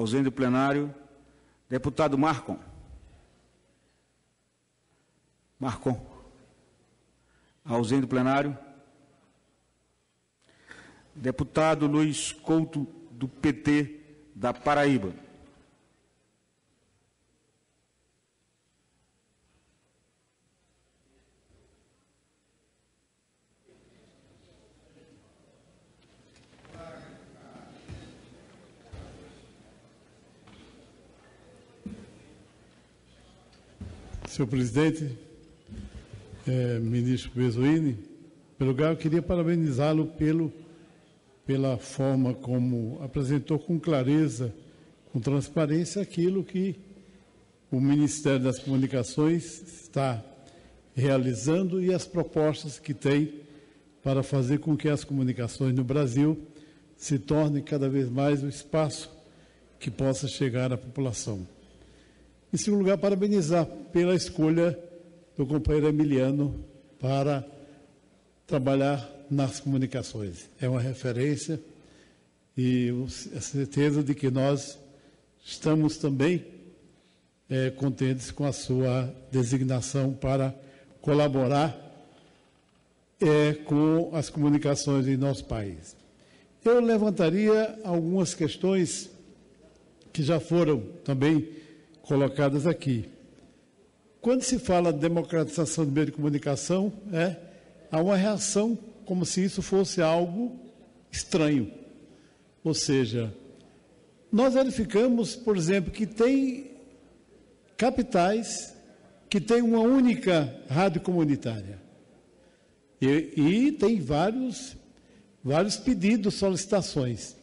Ausente do plenário. Deputado Marcon. Marcon. Ausente do plenário. Deputado Luiz Couto, do PT da Paraíba. Senhor presidente, ministro Bezoini, em primeiro lugar, eu queria parabenizá-lo pela forma como apresentou com clareza, com transparência, aquilo que o Ministério das Comunicações está realizando e as propostas que tem para fazer com que as comunicações no Brasil se tornem cada vez mais o espaço que possa chegar à população. Em segundo lugar, parabenizar pela escolha do companheiro Emiliano para trabalhar nas comunicações. É uma referência e a certeza de que nós estamos também contentes com a sua designação para colaborar com as comunicações em nosso país. Eu levantaria algumas questões que já foram também colocadas aqui. Quando se fala de democratização do meio de comunicação, há uma reação como se isso fosse algo estranho. Ou seja, nós verificamos, por exemplo, que tem capitais que têm uma única rádio comunitária. E tem vários pedidos, solicitações.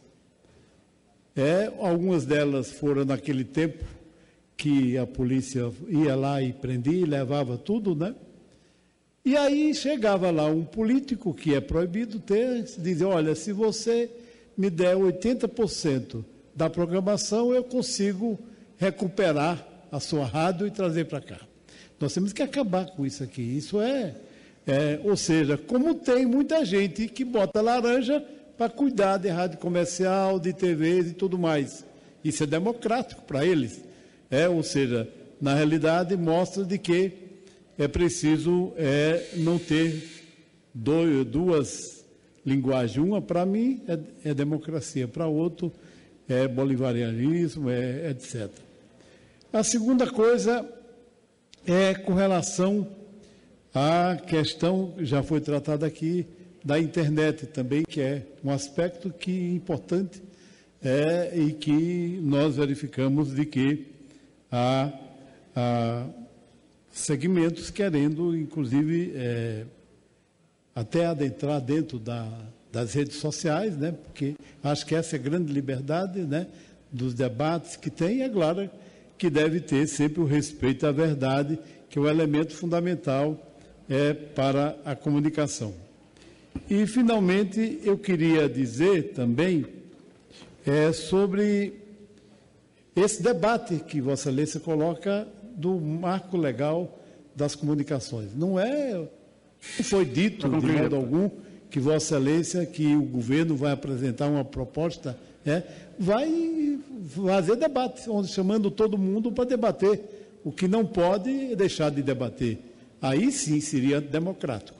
Algumas delas foram naquele tempo que a polícia ia lá e prendia e levava tudo, né? E aí chegava lá um político, que é proibido ter, dizia, olha, se você me der 80% da programação, eu consigo recuperar a sua rádio e trazer para cá. Nós temos que acabar com isso aqui. Isso ou seja, como tem muita gente que bota laranja para cuidar de rádio comercial, de TV e tudo mais. Isso é democrático para eles. Ou seja, na realidade mostra de que é preciso não ter duas linguagens. Uma, para mim, é democracia, para outro é bolivarianismo, etc. A segunda coisa é com relação à questão, já foi tratada aqui, da internet também, que é um aspecto que é importante e que nós verificamos de que há segmentos querendo, inclusive, até adentrar dentro das redes sociais, né? Porque acho que essa é a grande liberdade, né, dos debates que tem, e é claro que deve ter sempre o respeito à verdade, que é o elemento fundamental para a comunicação. E, finalmente, eu queria dizer também sobre esse debate que Vossa Excelência coloca do marco legal das comunicações. Não foi dito de modo algum que Vossa Excelência, que o governo vai apresentar uma proposta, vai fazer debate, chamando todo mundo para debater. O que não pode é deixar de debater. Aí sim seria democrático.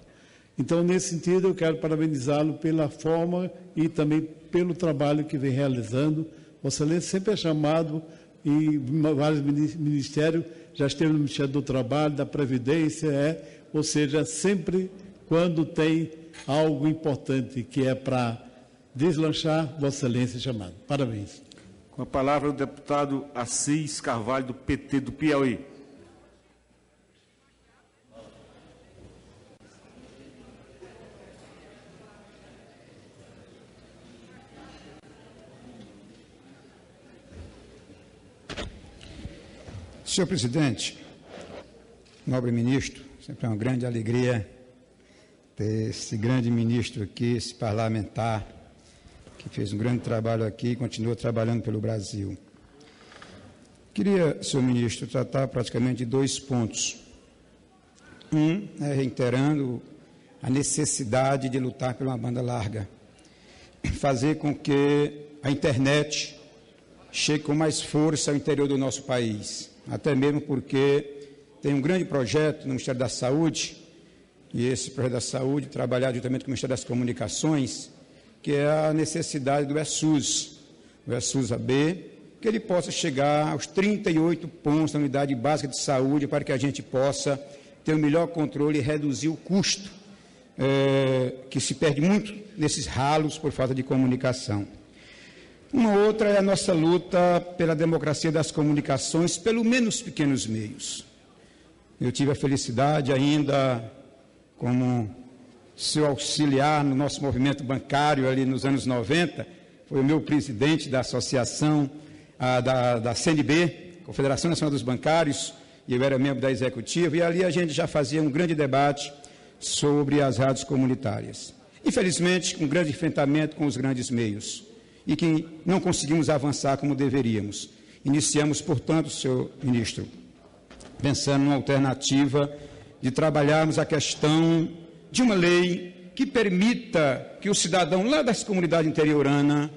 Então, nesse sentido, eu quero parabenizá-lo pela forma e também pelo trabalho que vem realizando. Vossa Excelência sempre é chamado em vários ministérios, já esteve no Ministério do Trabalho, da Previdência, ou seja, sempre quando tem algo importante que é para deslanchar, Vossa Excelência é chamado. Parabéns. Com a palavra o deputado Assis Carvalho, do PT do Piauí. Senhor presidente, nobre ministro, sempre é uma grande alegria ter esse grande ministro aqui, esse parlamentar, que fez um grande trabalho aqui e continua trabalhando pelo Brasil. Queria, senhor ministro, tratar praticamente de 2 pontos. Reiterando a necessidade de lutar por uma banda larga, fazer com que a internet chegue com mais força ao interior do nosso país, até mesmo porque tem um grande projeto no Ministério da Saúde, e esse projeto da saúde, trabalhado juntamente com o Ministério das Comunicações, que é a necessidade do ESUS, o ESUS-AB, que ele possa chegar aos 38 pontos da unidade básica de saúde para que a gente possa ter o melhor controle e reduzir o custo, que se perde muito nesses ralos por falta de comunicação. Uma outra é a nossa luta pela democracia das comunicações, pelo menos pequenos meios. Eu tive a felicidade ainda, como seu auxiliar no nosso movimento bancário ali nos anos 90, foi o meu presidente da associação da CNB, Confederação Nacional dos Bancários, e eu era membro da executiva, e ali a gente já fazia um grande debate sobre as rádios comunitárias. Infelizmente, com grande enfrentamento com os grandes meios, e que não conseguimos avançar como deveríamos. Iniciamos, portanto, senhor ministro, pensando numa alternativa de trabalharmos a questão de uma lei que permita que o cidadão lá das comunidades interioranas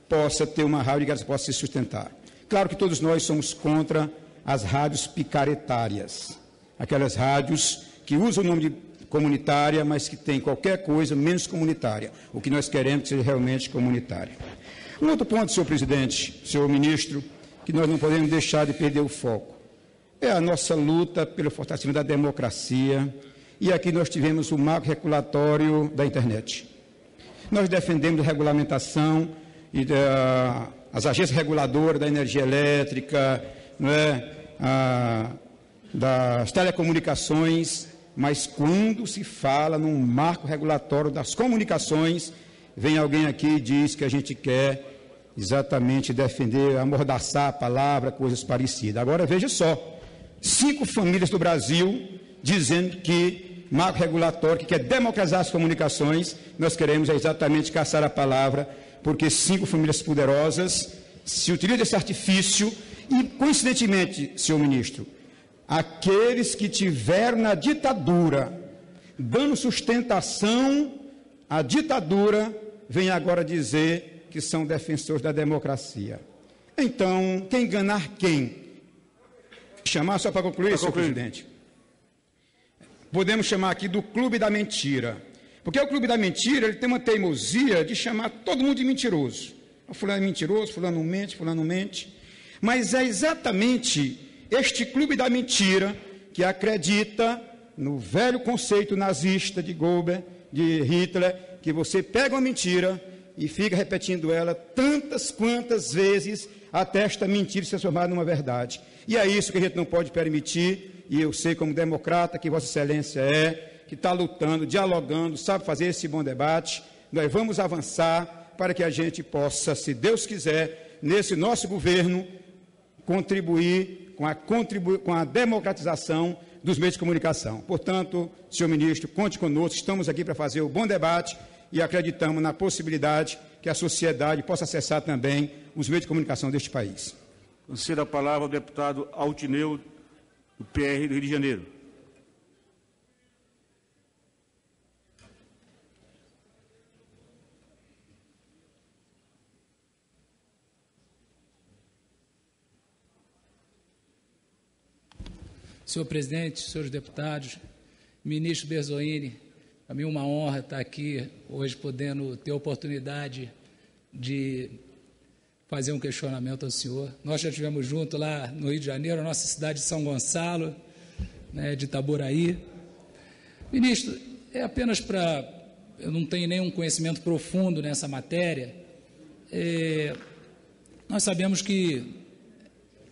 possa ter uma rádio que possa se sustentar. Claro que todos nós somos contra as rádios picaretárias, aquelas rádios que usam o nome de comunitária, mas que tem qualquer coisa menos comunitária. O que nós queremos que seja realmente comunitária. Um outro ponto, senhor presidente, senhor ministro, que nós não podemos deixar de perder o foco, é a nossa luta pelo fortalecimento da democracia, e aqui nós tivemos o marco regulatório da internet. Nós defendemos a regulamentação e as agências reguladoras da energia elétrica, das telecomunicações, mas quando se fala num marco regulatório das comunicações, vem alguém aqui e diz que a gente quer exatamente defender, amordaçar a palavra, coisas parecidas. Agora, veja só, 5 famílias do Brasil dizendo que marco regulatório, que quer democratizar as comunicações, nós queremos exatamente caçar a palavra, porque 5 famílias poderosas se utilizam desse artifício e, coincidentemente, senhor ministro, aqueles que tiveram na ditadura, dando sustentação à ditadura, vêm agora dizer que são defensores da democracia. Então, quem enganar quem? Chamar, só para concluir, senhor presidente. Podemos chamar aqui do clube da mentira. Porque o clube da mentira, ele tem uma teimosia de chamar todo mundo de mentiroso. Fulano é mentiroso, fulano mente. Mas é exatamente este clube da mentira que acredita no velho conceito nazista de Goebbels, de Hitler, que você pega uma mentira e fica repetindo ela tantas quantas vezes até esta mentira se transformar numa verdade. E é isso que a gente não pode permitir, e eu sei como democrata que Vossa Excelência que está lutando, dialogando, sabe fazer esse bom debate. Nós vamos avançar para que a gente possa, se Deus quiser, nesse nosso governo, contribuir com a democratização dos meios de comunicação. Portanto, senhor ministro, conte conosco, estamos aqui para fazer o bom debate e acreditamos na possibilidade que a sociedade possa acessar também os meios de comunicação deste país. Concedo a palavra ao deputado Altineu, do PR do Rio de Janeiro. Senhor presidente, senhores deputados, ministro Berzoini, para mim é uma honra estar aqui hoje podendo ter a oportunidade de fazer um questionamento ao senhor. Nós já estivemos juntos lá no Rio de Janeiro, a nossa cidade de São Gonçalo, de Itaboraí. Ministro, é apenas para... Eu não tenho nenhum conhecimento profundo nessa matéria. Nós sabemos que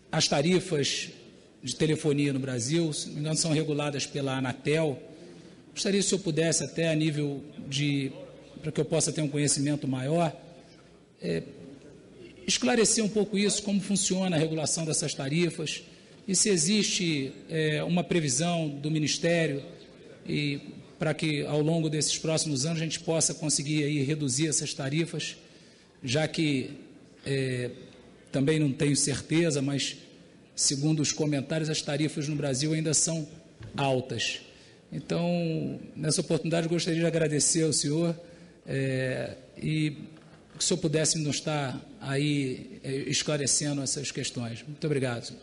as tarifas de telefonia no Brasil, se não me engano, são reguladas pela Anatel. Gostaria, se eu pudesse, até a nível de... para que eu possa ter um conhecimento maior, esclarecer um pouco isso, como funciona a regulação dessas tarifas, e se existe uma previsão do Ministério para que, ao longo desses próximos anos, a gente possa conseguir aí reduzir essas tarifas, já que também não tenho certeza, mas, segundo os comentários, as tarifas no Brasil ainda são altas. Então, nessa oportunidade, eu gostaria de agradecer ao senhor e que o senhor pudesse nos estar aí esclarecendo essas questões. Muito obrigado.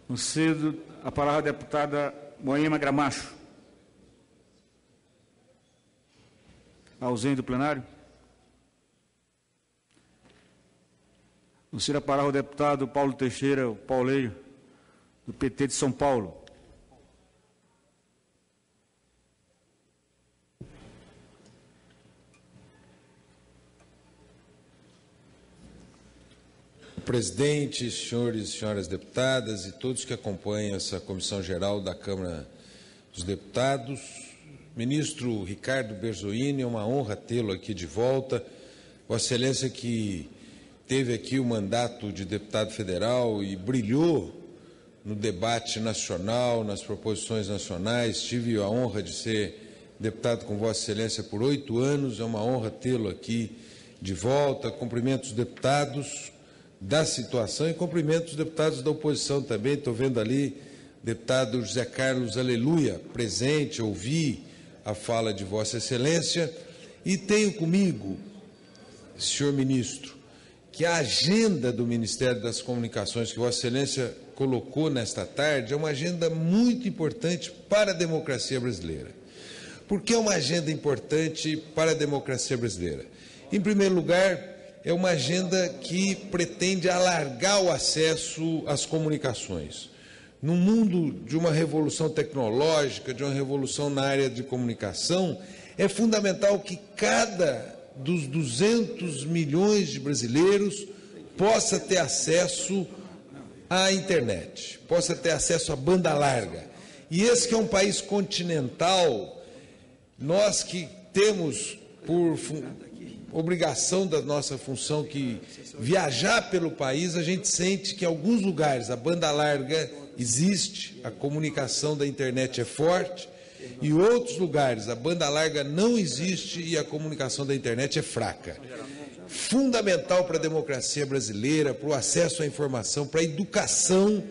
Concedo a palavra à deputada Moema Gramacho. Ausente do plenário. Concedo a palavra ao deputado Paulo Teixeira, o Pauleiro, do PT de São Paulo. Presidente, senhores e senhoras deputadas e todos que acompanham essa Comissão Geral da Câmara dos Deputados, ministro Ricardo Berzoini, é uma honra tê-lo aqui de volta. Vossa Excelência, que teve aqui o mandato de deputado federal e brilhou no debate nacional, nas proposições nacionais. Tive a honra de ser deputado com Vossa Excelência por 8 anos, é uma honra tê-lo aqui de volta. Cumprimento os deputados da situação e cumprimento os deputados da oposição também. Estou vendo ali o deputado José Carlos Aleluia presente, ouvi a fala de Vossa Excelência e tenho comigo, senhor ministro, que a agenda do Ministério das Comunicações que Vossa Excelência colocou nesta tarde é uma agenda muito importante para a democracia brasileira. Por que é uma agenda importante para a democracia brasileira? Em primeiro lugar, é uma agenda que pretende alargar o acesso às comunicações. No mundo de uma revolução tecnológica, de uma revolução na área de comunicação, é fundamental que cada dos 200 milhões de brasileiros possa ter acesso à internet, possa ter acesso à banda larga. E esse que é um país continental, nós que temos por obrigação da nossa função que viajar pelo país, a gente sente que em alguns lugares a banda larga existe, a comunicação da internet é forte, e em outros lugares a banda larga não existe e a comunicação da internet é fraca. Fundamental para a democracia brasileira, para o acesso à informação, para a educação,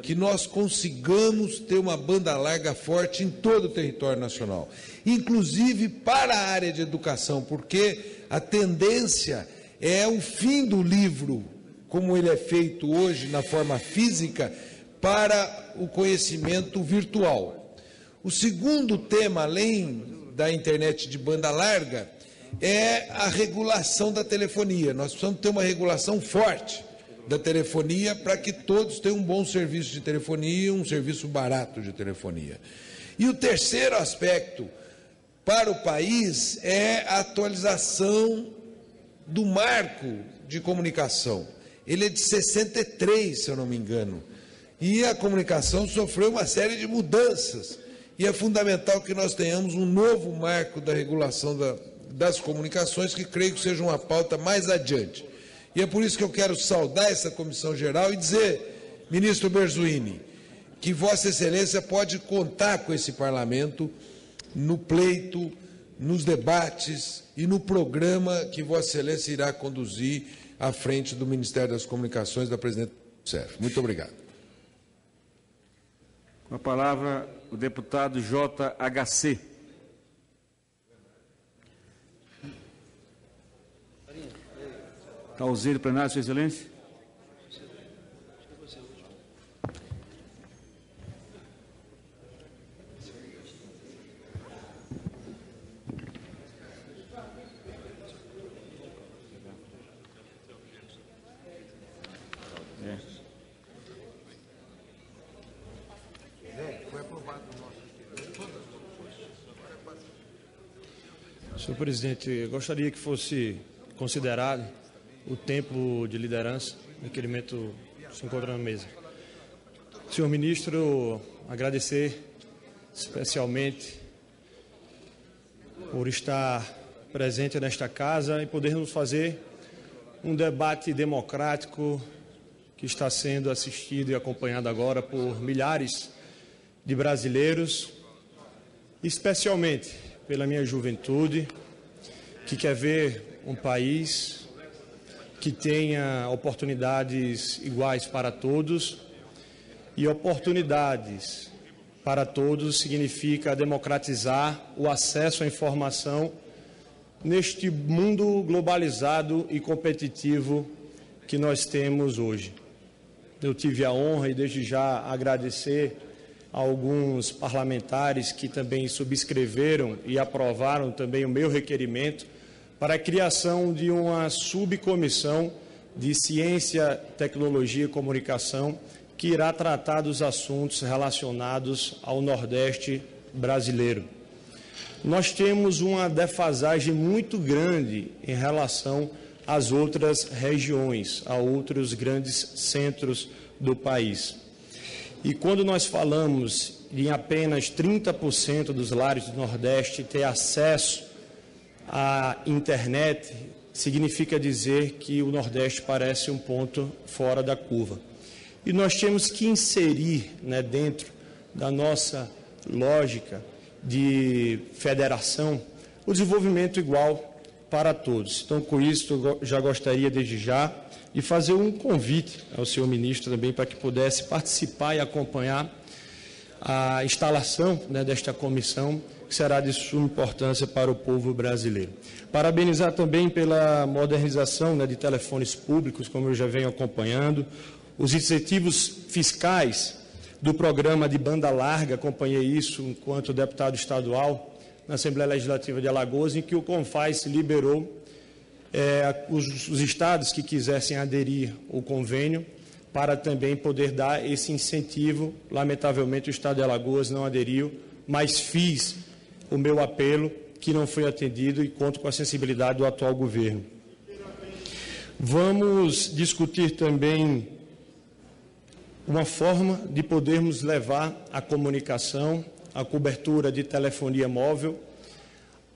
que nós consigamos ter uma banda larga forte em todo o território nacional, inclusive para a área de educação, porque a tendência é o fim do livro, como ele é feito hoje na forma física, para o conhecimento virtual. O segundo tema, além da internet de banda larga, é a regulação da telefonia. Nós precisamos ter uma regulação forte da telefonia para que todos tenham um bom serviço de telefonia, um serviço barato de telefonia. E o terceiro aspecto para o país é a atualização do marco de comunicação. Ele é de 63, se eu não me engano, e a comunicação sofreu uma série de mudanças, e é fundamental que nós tenhamos um novo marco da regulação das comunicações, que creio que seja uma pauta mais adiante. E é por isso que eu quero saudar essa Comissão Geral e dizer, ministro Berzoini, que Vossa Excelência pode contar com esse Parlamento no pleito, nos debates e no programa que Vossa Excelência irá conduzir à frente do Ministério das Comunicações da presidente Rousseff. Muito obrigado. Com a palavra, o deputado JHC. Está ausente do plenário, Sua Excelência? Senhor presidente, eu gostaria que fosse considerado o tempo de liderança, o requerimento se encontra na mesa. Senhor ministro, agradecer especialmente por estar presente nesta casa e podermos fazer um debate democrático que está sendo assistido e acompanhado agora por milhares de brasileiros, especialmente pela minha juventude, que quer ver um país que tenha oportunidades iguais para todos, e oportunidades para todos significa democratizar o acesso à informação neste mundo globalizado e competitivo que nós temos hoje. Eu tive a honra, e desde já agradecer a alguns parlamentares que também subscreveram e aprovaram também o meu requerimento para a criação de uma subcomissão de Ciência, Tecnologia e Comunicação que irá tratar dos assuntos relacionados ao Nordeste brasileiro. Nós temos uma defasagem muito grande em relação às outras regiões, a outros grandes centros do país. E quando nós falamos em apenas 30% dos lares do Nordeste ter acesso à internet, significa dizer que o Nordeste parece um ponto fora da curva. E nós temos que inserir, dentro da nossa lógica de federação, o desenvolvimento igual para todos. Então, com isso, eu já gostaria, desde já, de fazer um convite ao senhor ministro também para que pudesse participar e acompanhar a instalação desta comissão, que será de suma importância para o povo brasileiro. Parabenizar também pela modernização de telefones públicos, como eu já venho acompanhando, os incentivos fiscais do programa de banda larga, acompanhei isso enquanto deputado estadual na Assembleia Legislativa de Alagoas, em que o CONFAS liberou os estados que quisessem aderir ao convênio para também poder dar esse incentivo. Lamentavelmente, o estado de Alagoas não aderiu, mas fiz o meu apelo, que não foi atendido, e conto com a sensibilidade do atual governo. Vamos discutir também uma forma de podermos levar a comunicação, a cobertura de telefonia móvel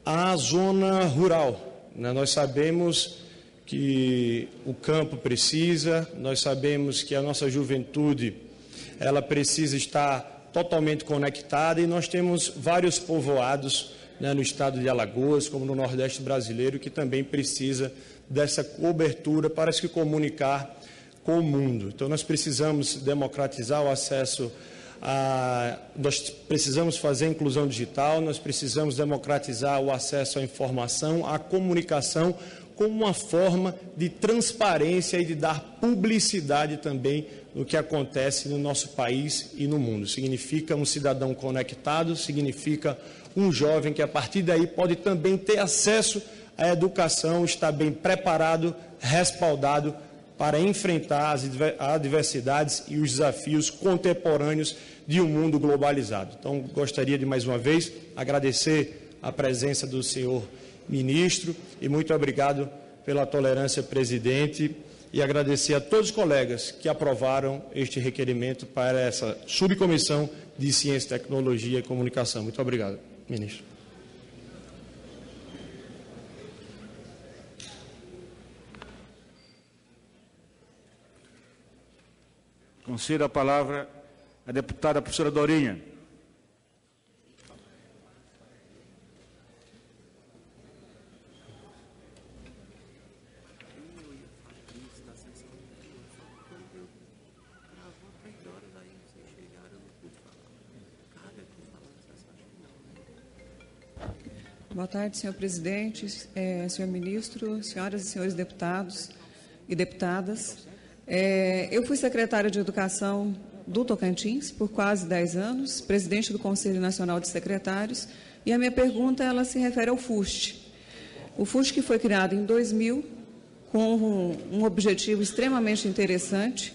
à zona rural. Nós sabemos que o campo precisa, nós sabemos que a nossa juventude ela precisa estar totalmente conectada, e nós temos vários povoados no estado de Alagoas, como no Nordeste brasileiro, que também precisa dessa cobertura para se comunicar com o mundo. Então, nós precisamos democratizar o acesso nós precisamos fazer a inclusão digital, nós precisamos democratizar o acesso à informação, à comunicação, como uma forma de transparência e de dar publicidade também no que acontece no nosso país e no mundo. Significa um cidadão conectado, significa um jovem que a partir daí pode também ter acesso à educação, estar bem preparado, respaldado para enfrentar as adversidades e os desafios contemporâneos de um mundo globalizado. Então, gostaria de, mais uma vez, agradecer a presença do senhor ministro e muito obrigado pela tolerância, presidente, e agradecer a todos os colegas que aprovaram este requerimento para essa subcomissão de Ciência, Tecnologia e Comunicação. Muito obrigado, ministro. Concedo a palavra à deputada professora Dorinha. Boa tarde, senhor presidente, senhor ministro, senhoras e senhores deputados e deputadas. Eu fui secretária de Educação do Tocantins por quase 10 anos, presidente do Conselho Nacional de Secretários, e a minha pergunta ela se refere ao FUST. O FUST que foi criado em 2000 com um objetivo extremamente interessante,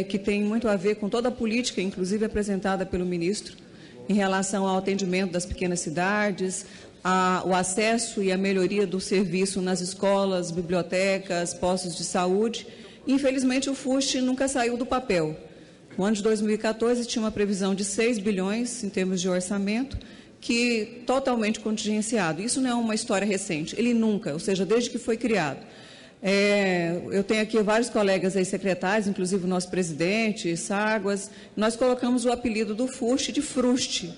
que tem muito a ver com toda a política, inclusive apresentada pelo ministro, em relação ao atendimento das pequenas cidades, o acesso e a melhoria do serviço nas escolas, bibliotecas, postos de saúde. Infelizmente, o FUST nunca saiu do papel. No ano de 2014, tinha uma previsão de 6 bilhões em termos de orçamento, que totalmente contingenciado. Isso não é uma história recente, ele nunca, ou seja, desde que foi criado. Eu tenho aqui vários colegas aí secretários, inclusive o nosso presidente, Ságuas. Nós colocamos o apelido do FUST de FRUST,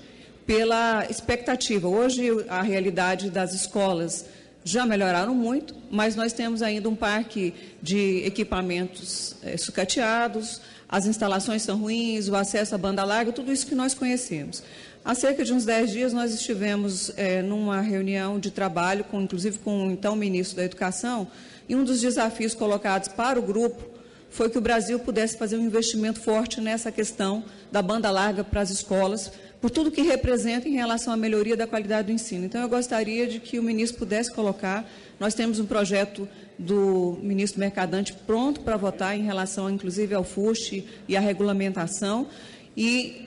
pela expectativa. Hoje, a realidade das escolas já melhoraram muito, mas nós temos ainda um parque de equipamentos sucateados, as instalações são ruins, o acesso à banda larga, tudo isso que nós conhecemos. Há cerca de uns 10 dias, nós estivemos numa reunião de trabalho, inclusive com o então ministro da Educação, e um dos desafios colocados para o grupo foi que o Brasil pudesse fazer um investimento forte nessa questão da banda larga para as escolas, por tudo que representa em relação à melhoria da qualidade do ensino. Então, eu gostaria de que o ministro pudesse colocar. Nós temos um projeto do ministro Mercadante pronto para votar em relação, inclusive, ao FUST e à regulamentação, e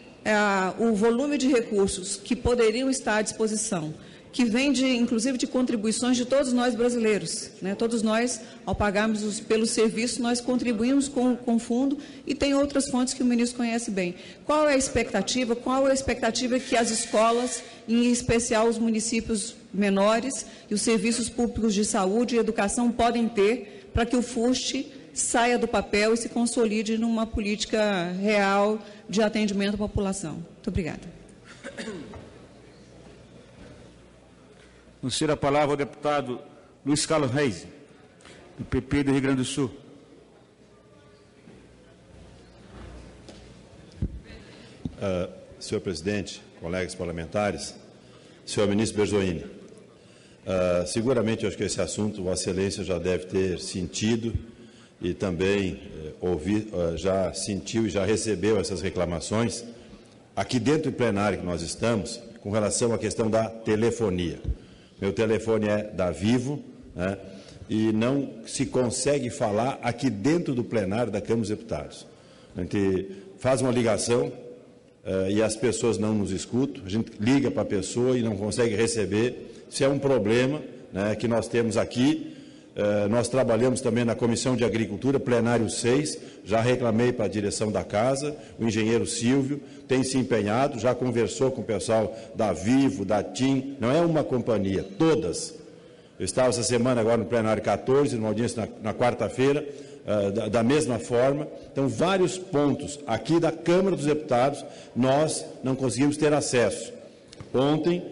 o volume de recursos que poderiam estar à disposição, que vem, inclusive, de contribuições de todos nós brasileiros, né? Todos nós, ao pagarmos pelo serviço, nós contribuímos com o fundo e tem outras fontes que o ministro conhece bem. Qual é a expectativa? Qual é a expectativa que as escolas, em especial os municípios menores e os serviços públicos de saúde e educação podem ter para que o FUST saia do papel e se consolide numa política real de atendimento à população? Muito obrigada. Conceder a palavra ao deputado Luiz Carlos Reis, do PP do Rio Grande do Sul. Senhor presidente, colegas parlamentares, senhor ministro Berzoini, seguramente eu acho que esse assunto Vossa Excelência já deve ter sentido e também já sentiu e já recebeu essas reclamações aqui dentro do plenário que nós estamos com relação à questão da telefonia. Meu telefone é da Vivo, né, e não se consegue falar aqui dentro do plenário da Câmara dos Deputados. A gente faz uma ligação e as pessoas não nos escutam, a gente liga para a pessoa e não consegue receber. Isso é um problema, né, que nós temos aqui. Nós trabalhamos também na Comissão de Agricultura, plenário 6, já reclamei para a direção da casa, o engenheiro Silvio tem se empenhado, já conversou com o pessoal da Vivo, da TIM, não é uma companhia, todas. Eu estava essa semana agora no plenário 14, numa audiência na quarta-feira, da mesma forma. Então, vários pontos aqui da Câmara dos Deputados, nós não conseguimos ter acesso. Ontem,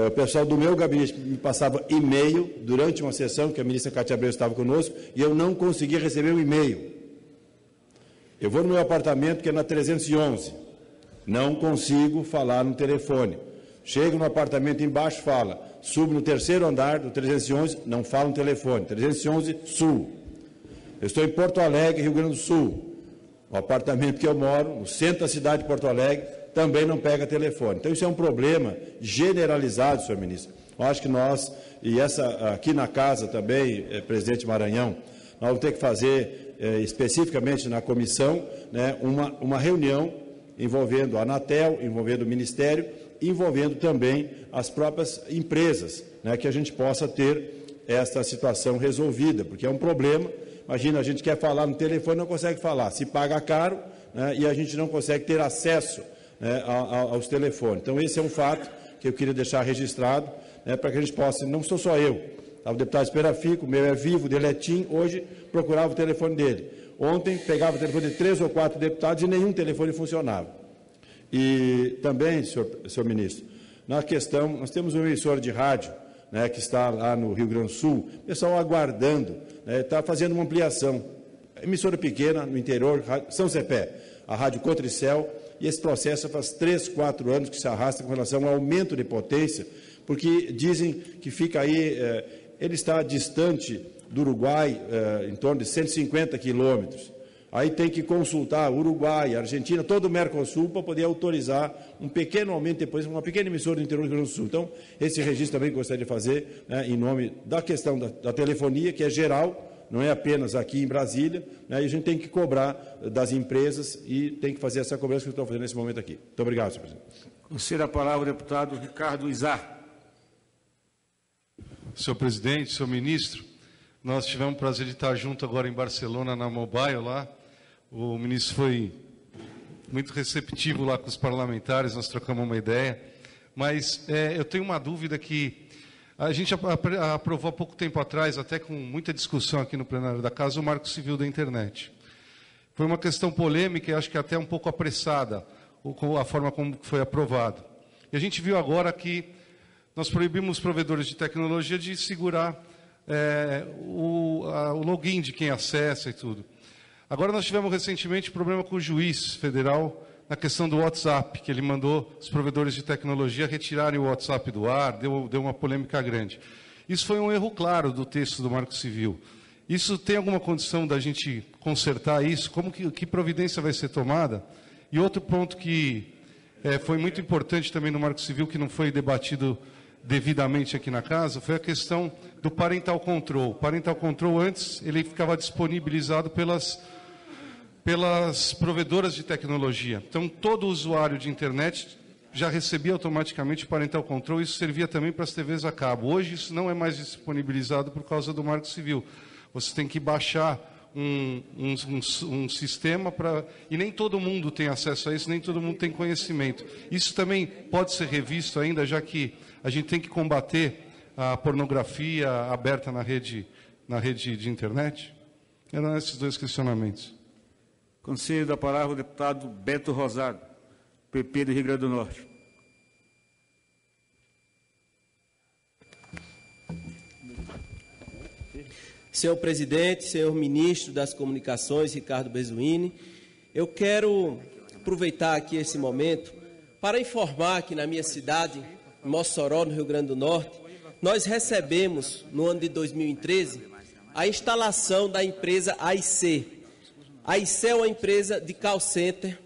o pessoal do meu gabinete me passava e-mail durante uma sessão que a ministra Cátia Abreu estava conosco e eu não conseguia receber o e-mail. Eu vou no meu apartamento, que é na 311, não consigo falar no telefone. Chego no apartamento embaixo, fala. Subo no terceiro andar do 311, não falo no telefone. 311 Sul. Eu estou em Porto Alegre, Rio Grande do Sul. O apartamento que eu moro, no centro da cidade de Porto Alegre, também não pega telefone. Então, isso é um problema generalizado, senhor ministro. Eu acho que nós, e aqui na casa também, presidente Maranhão, nós vamos ter que fazer, especificamente na comissão, né, uma reunião envolvendo a Anatel, envolvendo o Ministério, envolvendo também as próprias empresas, né, que a gente possa ter esta situação resolvida, porque é um problema. Imagina, a gente quer falar no telefone, não consegue falar, se paga caro, né, e a gente não consegue ter acesso, né, aos telefones. Então, esse é um fato que eu queria deixar registrado, né, para que a gente possa, não sou só eu, o deputado Esperafico, o meu é Vivo, o dele é TIM, hoje procurava o telefone dele. Ontem pegava o telefone de 3 ou 4 deputados e nenhum telefone funcionava. E também, senhor ministro, na questão, nós temos uma emissora de rádio, né, que está lá no Rio Grande do Sul, o pessoal aguardando, está fazendo uma ampliação. Emissora pequena, no interior, São Cepé, a Rádio Cotricel, e esse processo faz 3, 4 anos que se arrasta com relação ao aumento de potência, porque dizem que fica aí, ele está distante do Uruguai, em torno de 150 quilômetros. Aí tem que consultar Uruguai, Argentina, todo o Mercosul, para poder autorizar um pequeno aumento depois, uma pequena emissora do interior do Rio Grande do Sul. Então, esse registro também gostaria de fazer, né, em nome da questão da telefonia, que é geral, não é apenas aqui em Brasília, né, e a gente tem que cobrar das empresas e tem que fazer essa cobrança que eu estou fazendo nesse momento aqui. Muito obrigado, senhor presidente. Conceda a palavra ao deputado Ricardo Izar. Senhor presidente, senhor ministro, nós tivemos o prazer de estar junto agora em Barcelona, na Mobile, lá. O ministro foi muito receptivo lá com os parlamentares, nós trocamos uma ideia. Mas eu tenho uma dúvida que a gente aprovou há pouco tempo atrás, até com muita discussão aqui no plenário da Casa, o Marco Civil da Internet. Foi uma questão polêmica e acho que até um pouco apressada, a forma como foi aprovado. E a gente viu agora que nós proibimos os provedores de tecnologia de segurar o login de quem acessa e tudo. Agora nós tivemos recentemente problema com o juiz federal na questão do WhatsApp, que ele mandou os provedores de tecnologia retirarem o WhatsApp do ar, deu uma polêmica grande. Isso foi um erro claro do texto do Marco Civil. Isso tem alguma condição da gente consertar isso? Que providência vai ser tomada? E outro ponto que foi muito importante também no Marco Civil, que não foi debatido devidamente aqui na casa, foi a questão do parental control. O parental control, antes, ele ficava disponibilizado pelas provedoras de tecnologia. Então, todo usuário de internet já recebia automaticamente o parental control, isso servia também para as TVs a cabo. Hoje, isso não é mais disponibilizado por causa do Marco Civil. Você tem que baixar um sistema para... E nem todo mundo tem acesso a isso, nem todo mundo tem conhecimento. Isso também pode ser revisto ainda, já que a gente tem que combater a pornografia aberta na rede de internet. Eram esses dois questionamentos. Conselho da palavra o deputado Beto Rosado, PP do Rio Grande do Norte. Senhor presidente, senhor ministro das Comunicações, Ricardo Berzoini, eu quero aproveitar aqui esse momento para informar que na minha cidade, Mossoró, no Rio Grande do Norte, nós recebemos, no ano de 2013, a instalação da empresa AIC. A AIC é uma empresa de call center.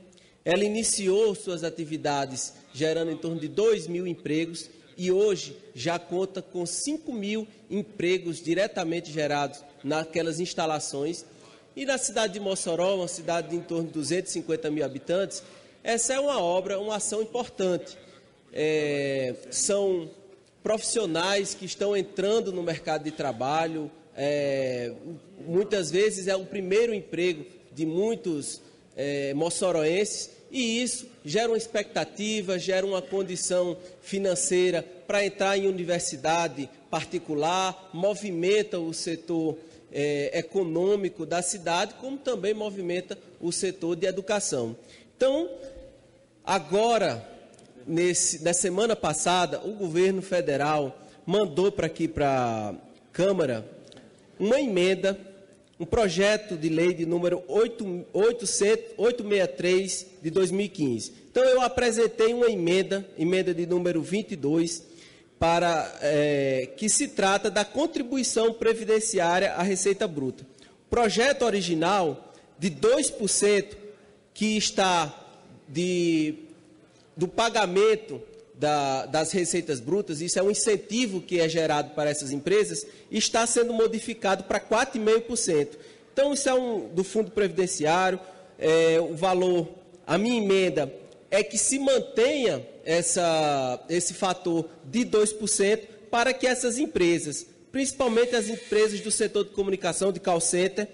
Ela iniciou suas atividades gerando em torno de 2.000 empregos e hoje já conta com 5.000 empregos diretamente gerados naquelas instalações. E na cidade de Mossoró, uma cidade de em torno de 250 mil habitantes, essa é uma obra, uma ação importante. São profissionais que estão entrando no mercado de trabalho, muitas vezes é o primeiro emprego de muitos moçoroenses, e isso gera uma expectativa, gera uma condição financeira para entrar em universidade particular, movimenta o setor econômico da cidade, como também movimenta o setor de educação. Então, agora, na semana passada, o governo federal mandou para aqui, para a Câmara, uma emenda, um projeto de lei de número 863 de 2015. Então, eu apresentei uma emenda de número 22, que se trata da contribuição previdenciária à Receita Bruta. O projeto original de 2% que está do pagamento das receitas brutas, isso é um incentivo que é gerado para essas empresas, está sendo modificado para 4,5%. Então, isso é do Fundo Previdenciário, o valor, a minha emenda é que se mantenha esse fator de 2% para que essas empresas, principalmente as empresas do setor de comunicação, de call center,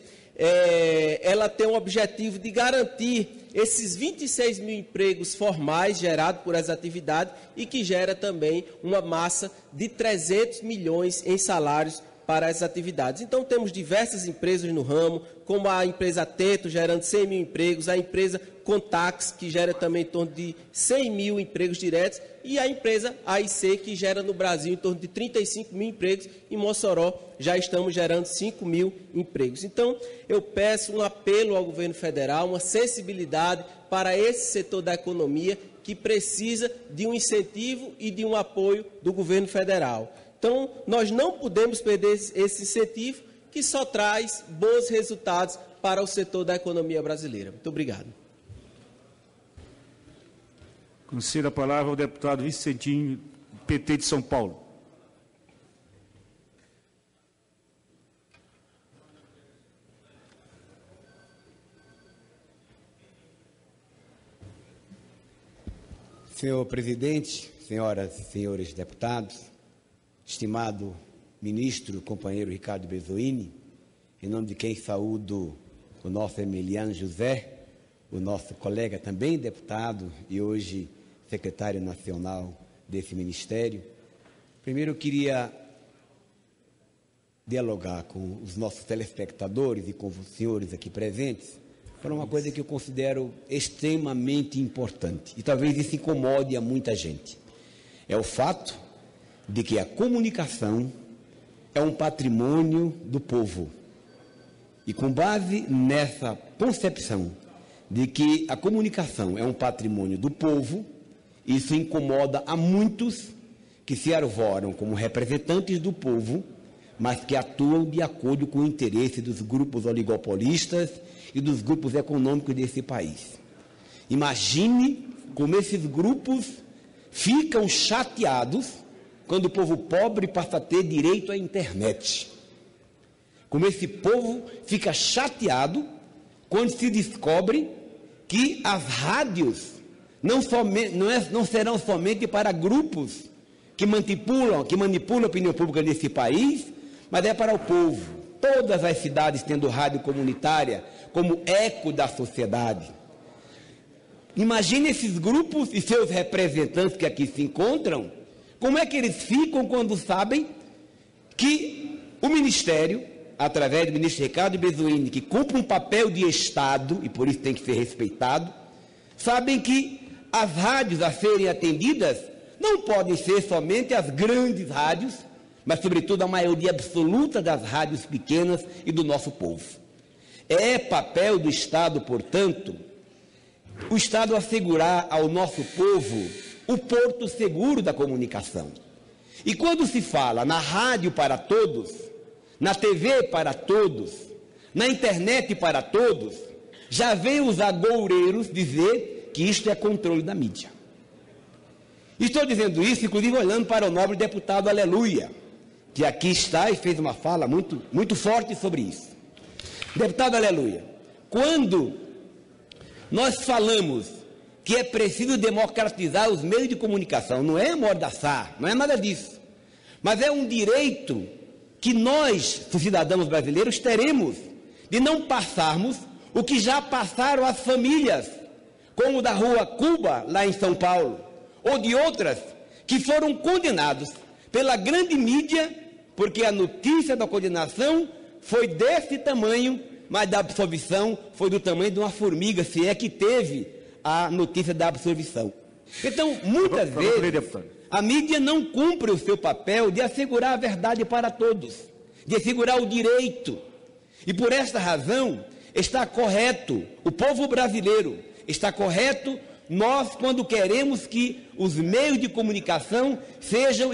ela tem o objetivo de garantir esses 26 mil empregos formais gerados por essa atividade e que gera também uma massa de 300 milhões em salários para essas atividades. Então, temos diversas empresas no ramo, como a empresa Teto, gerando 100 mil empregos, a empresa Contax, que gera também em torno de 100 mil empregos diretos, e a empresa AIC, que gera no Brasil em torno de 35 mil empregos, em Mossoró já estamos gerando 5 mil empregos. Então, eu peço um apelo ao governo federal, uma sensibilidade para esse setor da economia que precisa de um incentivo e de um apoio do governo federal. Então, nós não podemos perder esse incentivo que só traz bons resultados para o setor da economia brasileira. Muito obrigado. Concedo a palavra ao deputado Vicentinho, PT de São Paulo. Senhor presidente, senhoras e senhores deputados, estimado ministro, companheiro Ricardo Berzoini, em nome de quem saúdo o nosso Emiliano José, o nosso colega também deputado e hoje secretário nacional desse ministério. Primeiro eu queria dialogar com os nossos telespectadores e com os senhores aqui presentes para uma coisa que eu considero extremamente importante e talvez isso incomode a muita gente. É o fato de que a comunicação é um patrimônio do povo. E com base nessa concepção de que a comunicação é um patrimônio do povo. Isso incomoda a muitos que se arvoram como representantes do povo, mas que atuam de acordo com o interesse dos grupos oligopolistas e dos grupos econômicos desse país. Imagine como esses grupos ficam chateados quando o povo pobre passa a ter direito à internet. Como esse povo fica chateado quando se descobre que as rádios não serão somente para grupos que manipulam a opinião pública desse país, mas é para o povo. Todas as cidades tendo rádio comunitária como eco da sociedade. Imagine esses grupos e seus representantes que aqui se encontram, como é que eles ficam quando sabem que o Ministério, através do ministro Ricardo Bezoini, que cumpre um papel de Estado, e por isso tem que ser respeitado, sabem que as rádios a serem atendidas não podem ser somente as grandes rádios, mas, sobretudo, a maioria absoluta das rádios pequenas e do nosso povo. É papel do Estado, portanto, o Estado assegurar ao nosso povo o porto seguro da comunicação. E quando se fala na rádio para todos, na TV para todos, na internet para todos, já vem os agoureiros dizer que isto é controle da mídia. Estou dizendo isso, inclusive, olhando para o nobre deputado Aleluia, que aqui está e fez uma fala muito forte sobre isso. Deputado Aleluia, quando nós falamos que é preciso democratizar os meios de comunicação, não é amordaçar, não é nada disso, mas é um direito que nós, cidadãos brasileiros, teremos de não passarmos o que já passaram as famílias, como da Rua Cuba, lá em São Paulo, ou de outras que foram condenados pela grande mídia, porque a notícia da condenação foi desse tamanho, mas da absolvição foi do tamanho de uma formiga, se é que teve a notícia da absolvição. Então, muitas vezes, a mídia não cumpre o seu papel de assegurar a verdade para todos, de assegurar o direito. E por esta razão, está correto o povo brasileiro, está correto nós, quando queremos que os meios de comunicação sejam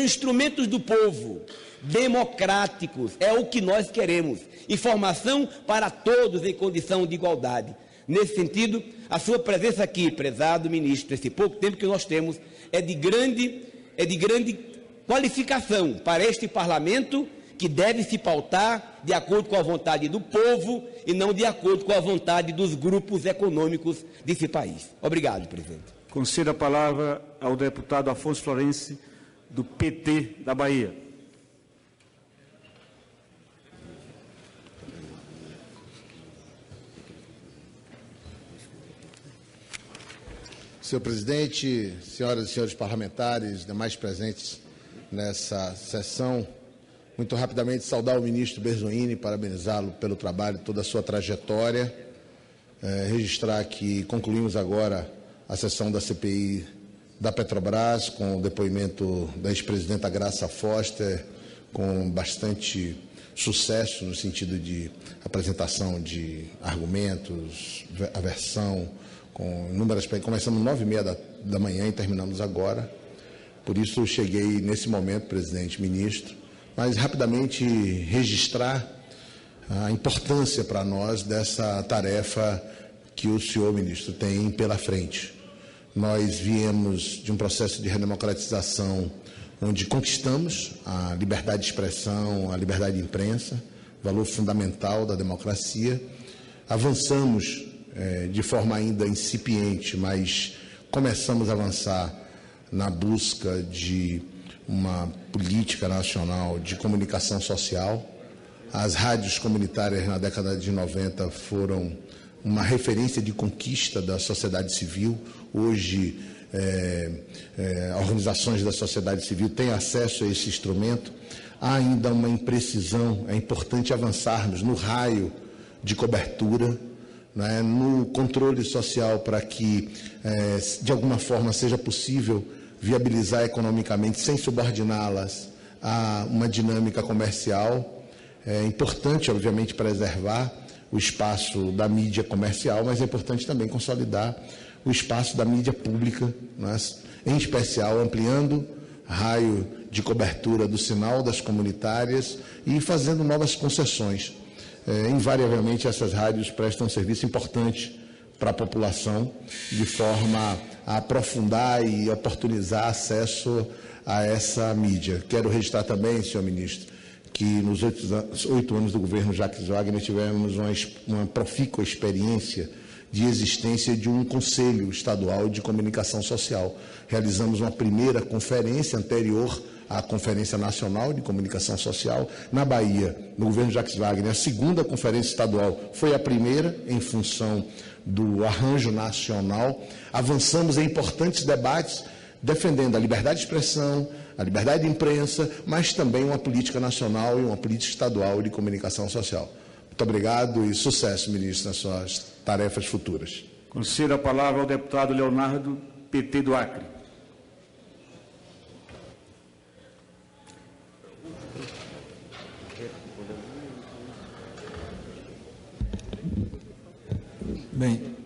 instrumentos do povo, democráticos, é o que nós queremos. Informação para todos em condição de igualdade. Nesse sentido, a sua presença aqui, prezado ministro, esse pouco tempo que nós temos, é de grande qualificação para este parlamento, que deve se pautar de acordo com a vontade do povo e não de acordo com a vontade dos grupos econômicos desse país. Obrigado, presidente. Concedo a palavra ao deputado Afonso Florense, do PT da Bahia. Senhor presidente, senhoras e senhores parlamentares, demais presentes nessa sessão, muito rapidamente saudar o ministro Bezoini, parabenizá-lo pelo trabalho, toda a sua trajetória, registrar que concluímos agora a sessão da CPI da Petrobras, com o depoimento da ex-presidenta Graça Foster, com bastante sucesso no sentido de apresentação de argumentos, aversão, com inúmeras... Começamos às 9h30 da manhã e terminamos agora. Por isso, cheguei nesse momento, presidente, ministro, mas rapidamente registrar a importância para nós dessa tarefa que o senhor, ministro, tem pela frente. Nós viemos de um processo de redemocratização onde conquistamos a liberdade de expressão, a liberdade de imprensa, valor fundamental da democracia. Avançamos de forma ainda incipiente, mas começamos a avançar na busca de uma política nacional de comunicação social. As rádios comunitárias na década de 90 foram uma referência de conquista da sociedade civil. Hoje, organizações da sociedade civil têm acesso a esse instrumento. Há ainda uma imprecisão, é importante avançarmos no raio de cobertura, né, no controle social, para que, de alguma forma, seja possível viabilizar economicamente, sem subordiná-las a uma dinâmica comercial. É importante, obviamente, preservar o espaço da mídia comercial, mas é importante também consolidar o espaço da mídia pública, né? Em especial ampliando raio de cobertura do sinal das comunitárias e fazendo novas concessões. Invariavelmente, essas rádios prestam um serviço importante para a população, de forma a aprofundar e oportunizar acesso a essa mídia. Quero registrar também, senhor ministro, que nos 8 anos do governo Jacques Wagner tivemos uma profícua experiência de existência de um Conselho Estadual de Comunicação Social. Realizamos uma primeira conferência anterior à Conferência Nacional de Comunicação Social na Bahia, no governo Jacques Wagner. A segunda conferência estadual foi a primeira, em função do arranjo nacional. Avançamos em importantes debates, defendendo a liberdade de expressão, a liberdade de imprensa, mas também uma política nacional e uma política estadual de comunicação social. Muito obrigado e sucesso, ministro, nas suas tarefas futuras. Concedo a palavra ao deputado Leonardo, PT do Acre. Bem,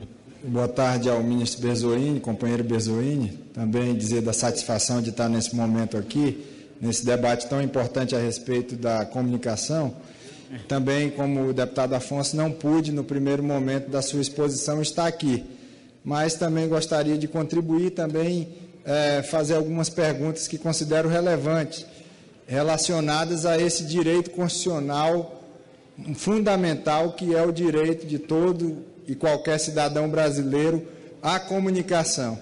boa tarde ao ministro Berzoini, companheiro Berzoini. Também dizer da satisfação de estar nesse momento aqui, nesse debate tão importante a respeito da comunicação. Também, como o deputado Afonso, não pude, no primeiro momento da sua exposição, estar aqui. Mas também gostaria de contribuir, também fazer algumas perguntas que considero relevantes, relacionadas a esse direito constitucional fundamental, que é o direito de todo e qualquer cidadão brasileiro à comunicação.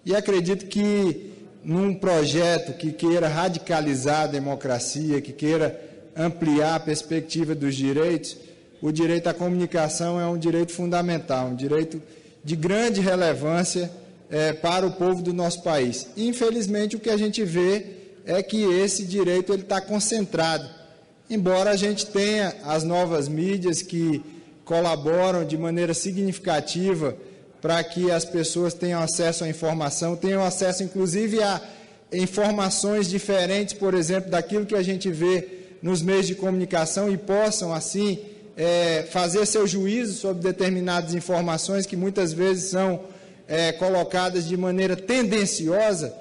E acredito que, num projeto que queira radicalizar a democracia, que queira ampliar a perspectiva dos direitos, o direito à comunicação é um direito fundamental, um direito de grande relevância para o povo do nosso país. Infelizmente, o que a gente vê é que esse direito está concentrado, embora a gente tenha as novas mídias que colaboram de maneira significativa para que as pessoas tenham acesso à informação, tenham acesso, inclusive, a informações diferentes, por exemplo, daquilo que a gente vê nos meios de comunicação e possam, assim, fazer seu juízo sobre determinadas informações que muitas vezes são colocadas de maneira tendenciosa.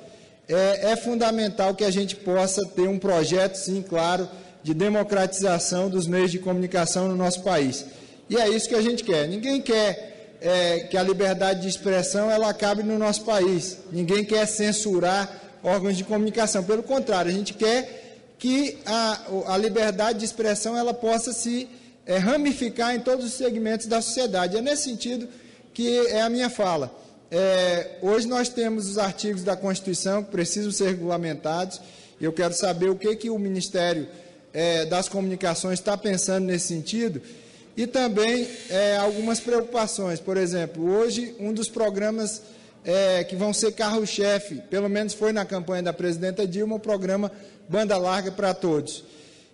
É fundamental que a gente possa ter um projeto, sim, claro, de democratização dos meios de comunicação no nosso país. E é isso que a gente quer. Ninguém quer que a liberdade de expressão ela acabe no nosso país. Ninguém quer censurar órgãos de comunicação. Pelo contrário, a gente quer que a liberdade de expressão ela possa se ramificar em todos os segmentos da sociedade. É nesse sentido que é a minha fala. Hoje nós temos os artigos da Constituição que precisam ser regulamentados. Eu quero saber o que o Ministério das Comunicações está pensando nesse sentido. E também algumas preocupações. Por exemplo, hoje um dos programas que vão ser carro-chefe, pelo menos foi na campanha da presidenta Dilma, o programa Banda Larga para Todos.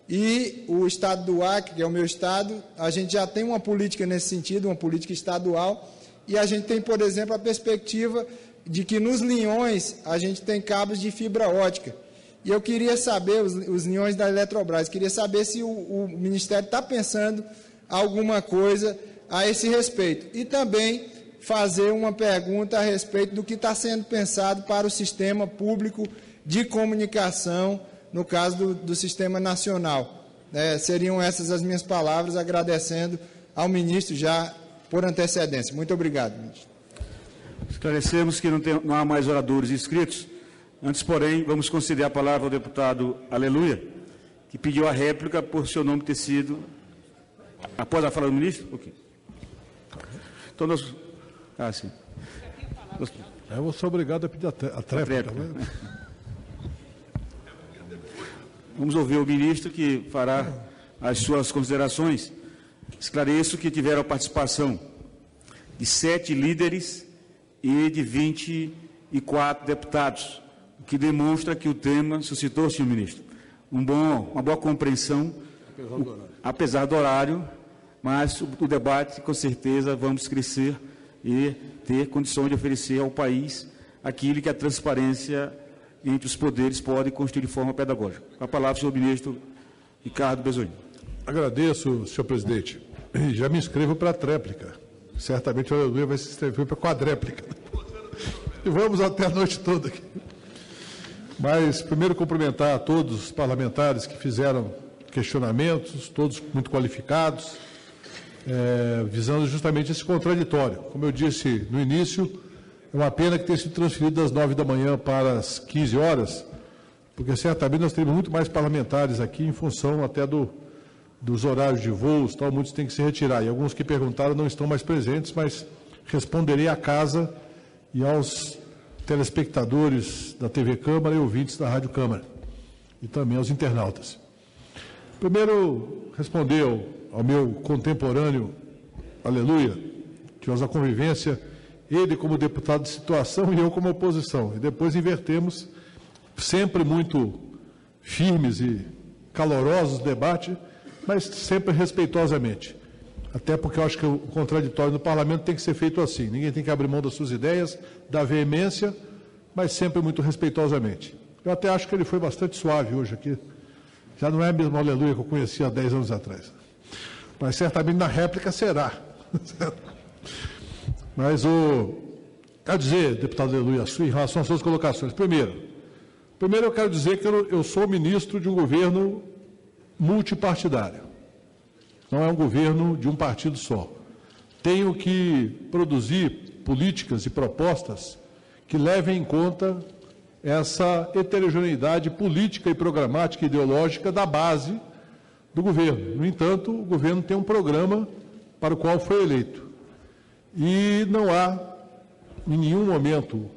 E o estado do Acre, que é o meu estado, a gente já tem uma política nesse sentido, uma política estadual, e a gente tem, por exemplo, a perspectiva de que nos linhões a gente tem cabos de fibra ótica. E eu queria saber, os linhões da Eletrobras, queria saber se o Ministério está pensando alguma coisa a esse respeito. E também fazer uma pergunta a respeito do que está sendo pensado para o sistema público de comunicação, no caso do Sistema Nacional. Seriam essas as minhas palavras, agradecendo ao ministro já por antecedência. Muito obrigado, ministro. Esclarecemos que não há mais oradores inscritos. Antes, porém, vamos conceder a palavra ao deputado Aleluia, que pediu a réplica por seu nome ter sido... Após a fala do ministro? Ok. Então, nós... sim. Eu vou ser obrigado a pedir a tréplica. Vamos ouvir o ministro, que fará as suas considerações. Esclareço que tiveram a participação de 7 líderes e de 24 deputados, o que demonstra que o tema suscitou, senhor ministro, uma boa compreensão, apesar do horário, mas o debate, com certeza, vamos crescer e ter condições de oferecer ao país aquilo que a transparência entre os poderes pode construir de forma pedagógica. Com a palavra, senhor ministro Ricardo Berzoini. Agradeço, senhor presidente. já me inscrevo para a tréplica. Certamente o Aleluia vai se inscrever para a quadréplica. E vamos até a noite toda aqui. Mas, primeiro, cumprimentar a todos os parlamentares que fizeram questionamentos, todos muito qualificados, visando justamente esse contraditório. Como eu disse no início, é uma pena que tenha sido transferido das 9 da manhã para as 15 horas, porque certamente nós teremos muito mais parlamentares aqui em função até dos horários de voos, tal, muitos têm que se retirar. E alguns que perguntaram não estão mais presentes, mas responderei à casa e aos telespectadores da TV Câmara e ouvintes da Rádio Câmara, e também aos internautas. Primeiro, responder ao meu contemporâneo, Aleluia, tivemos a convivência, ele como deputado de situação e eu como oposição, e depois invertemos, sempre muito firmes e calorosos no debate, mas sempre respeitosamente. Até porque eu acho que o contraditório no parlamento tem que ser feito assim. Ninguém tem que abrir mão das suas ideias, da veemência, mas sempre muito respeitosamente. Eu até acho que ele foi bastante suave hoje aqui. Já não é a mesma Aleluia que eu conhecia há 10 anos atrás. Mas certamente na réplica será. Mas quero dizer, deputado Aleluia, em relação às suas colocações. Primeiro eu quero dizer que eu sou ministro de um governo multipartidário. Não é um governo de um partido só. Tenho que produzir políticas e propostas que levem em conta essa heterogeneidade política e programática e ideológica da base do governo. No entanto, o governo tem um programa para o qual foi eleito. E não há, em nenhum momento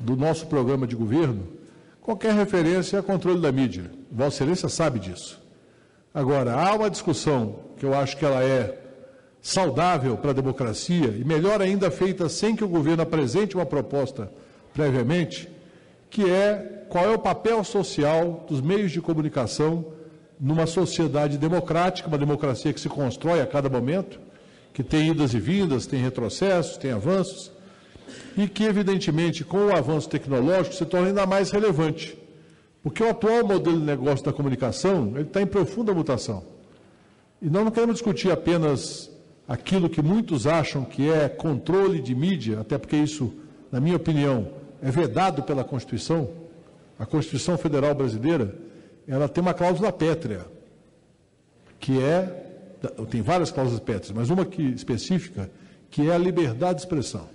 do nosso programa de governo, qualquer referência a controle da mídia. Vossa Excelência sabe disso. Agora, há uma discussão que eu acho que ela é saudável para a democracia, e melhor ainda feita sem que o governo apresente uma proposta previamente, que é qual é o papel social dos meios de comunicação numa sociedade democrática, uma democracia que se constrói a cada momento, que tem idas e vindas, tem retrocessos, tem avanços, e que, evidentemente, com o avanço tecnológico, se torna ainda mais relevante. Porque o atual modelo de negócio da comunicação, ele está em profunda mutação. E nós não queremos discutir apenas aquilo que muitos acham que é controle de mídia, até porque isso, na minha opinião, é vedado pela Constituição. A Constituição Federal Brasileira, ela tem uma cláusula pétrea, que tem várias cláusulas pétreas, mas uma específica, que é a liberdade de expressão.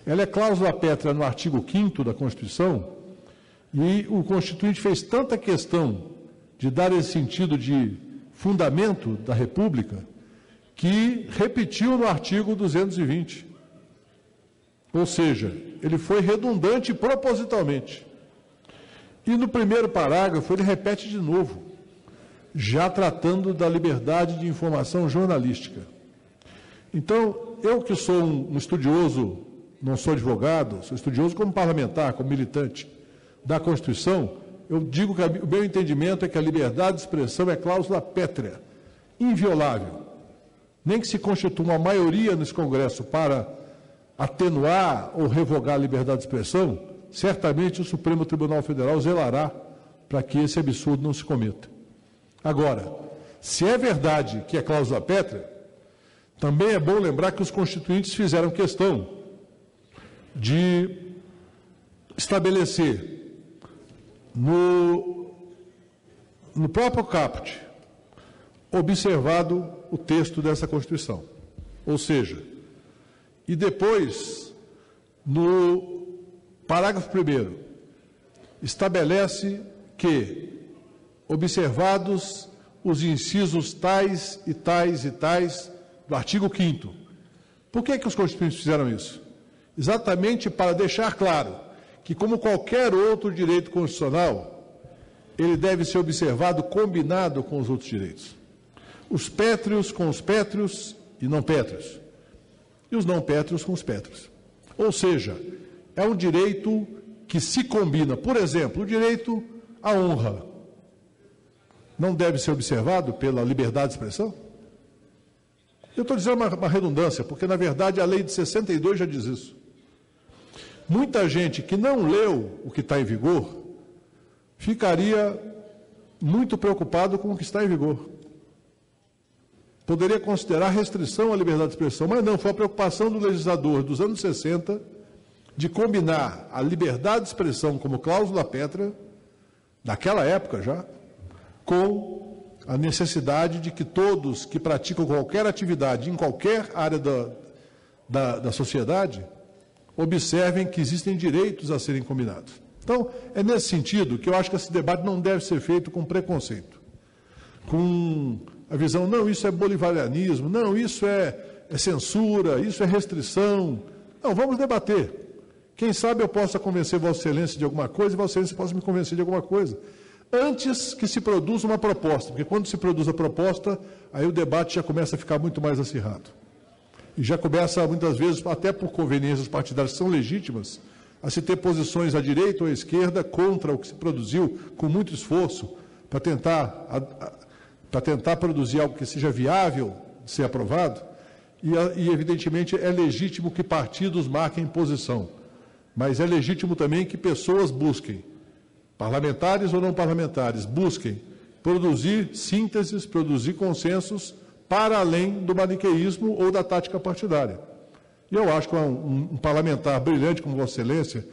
Ela é cláusula pétrea no artigo 5º da Constituição, e o Constituinte fez tanta questão de dar esse sentido de fundamento da República, que repetiu no artigo 220. Ou seja, ele foi redundante propositalmente. E no primeiro parágrafo ele repete de novo, já tratando da liberdade de informação jornalística. Então, eu que sou um estudioso, não sou advogado, sou estudioso como parlamentar, como militante da Constituição, eu digo que o meu entendimento é que a liberdade de expressão é cláusula pétrea, inviolável. Nem que se constitua uma maioria nesse Congresso para atenuar ou revogar a liberdade de expressão, certamente o Supremo Tribunal Federal zelará para que esse absurdo não se cometa. Agora, se é verdade que é cláusula pétrea, também é bom lembrar que os constituintes fizeram questão de estabelecer no próprio caput, observado o texto dessa Constituição. Ou seja, e depois, no parágrafo 1º, estabelece que, observados os incisos tais e tais e tais do artigo 5º. Por que os constituintes fizeram isso? Exatamente para deixar claro que, como qualquer outro direito constitucional, ele deve ser observado combinado com os outros direitos. Os pétreos com os pétreos e não pétreos. E os não pétreos com os pétreos. Ou seja, é um direito que se combina. Por exemplo, o direito à honra não deve ser observado pela liberdade de expressão? Eu estou dizendo uma redundância, porque, na verdade, a lei de 62 já diz isso. Muita gente que não leu o que está em vigor ficaria muito preocupado com o que está em vigor. poderia considerar restrição à liberdade de expressão, mas não, foi a preocupação do legislador dos anos 60 de combinar a liberdade de expressão como cláusula pétrea, naquela época já, com a necessidade de que todos que praticam qualquer atividade em qualquer área da sociedade observem que existem direitos a serem combinados. Então, é nesse sentido que eu acho que esse debate não deve ser feito com preconceito, com a visão, não, isso é bolivarianismo, não, isso é censura, isso é restrição. Não, vamos debater. Quem sabe eu possa convencer Vossa Excelência de alguma coisa e Vossa Excelência possa me convencer de alguma coisa. Antes que se produza uma proposta, porque quando se produz a proposta, aí o debate já começa a ficar muito mais acirrado. E já começa, muitas vezes, até por conveniências partidárias que são legítimas, a se ter posições à direita ou à esquerda contra o que se produziu com muito esforço para tentar produzir algo que seja viável de ser aprovado. E, evidentemente, é legítimo que partidos marquem posição, mas é legítimo também que pessoas busquem, parlamentares ou não parlamentares, busquem produzir sínteses, produzir consensos para além do maniqueísmo ou da tática partidária. E eu acho que um parlamentar brilhante como Vossa Excelência,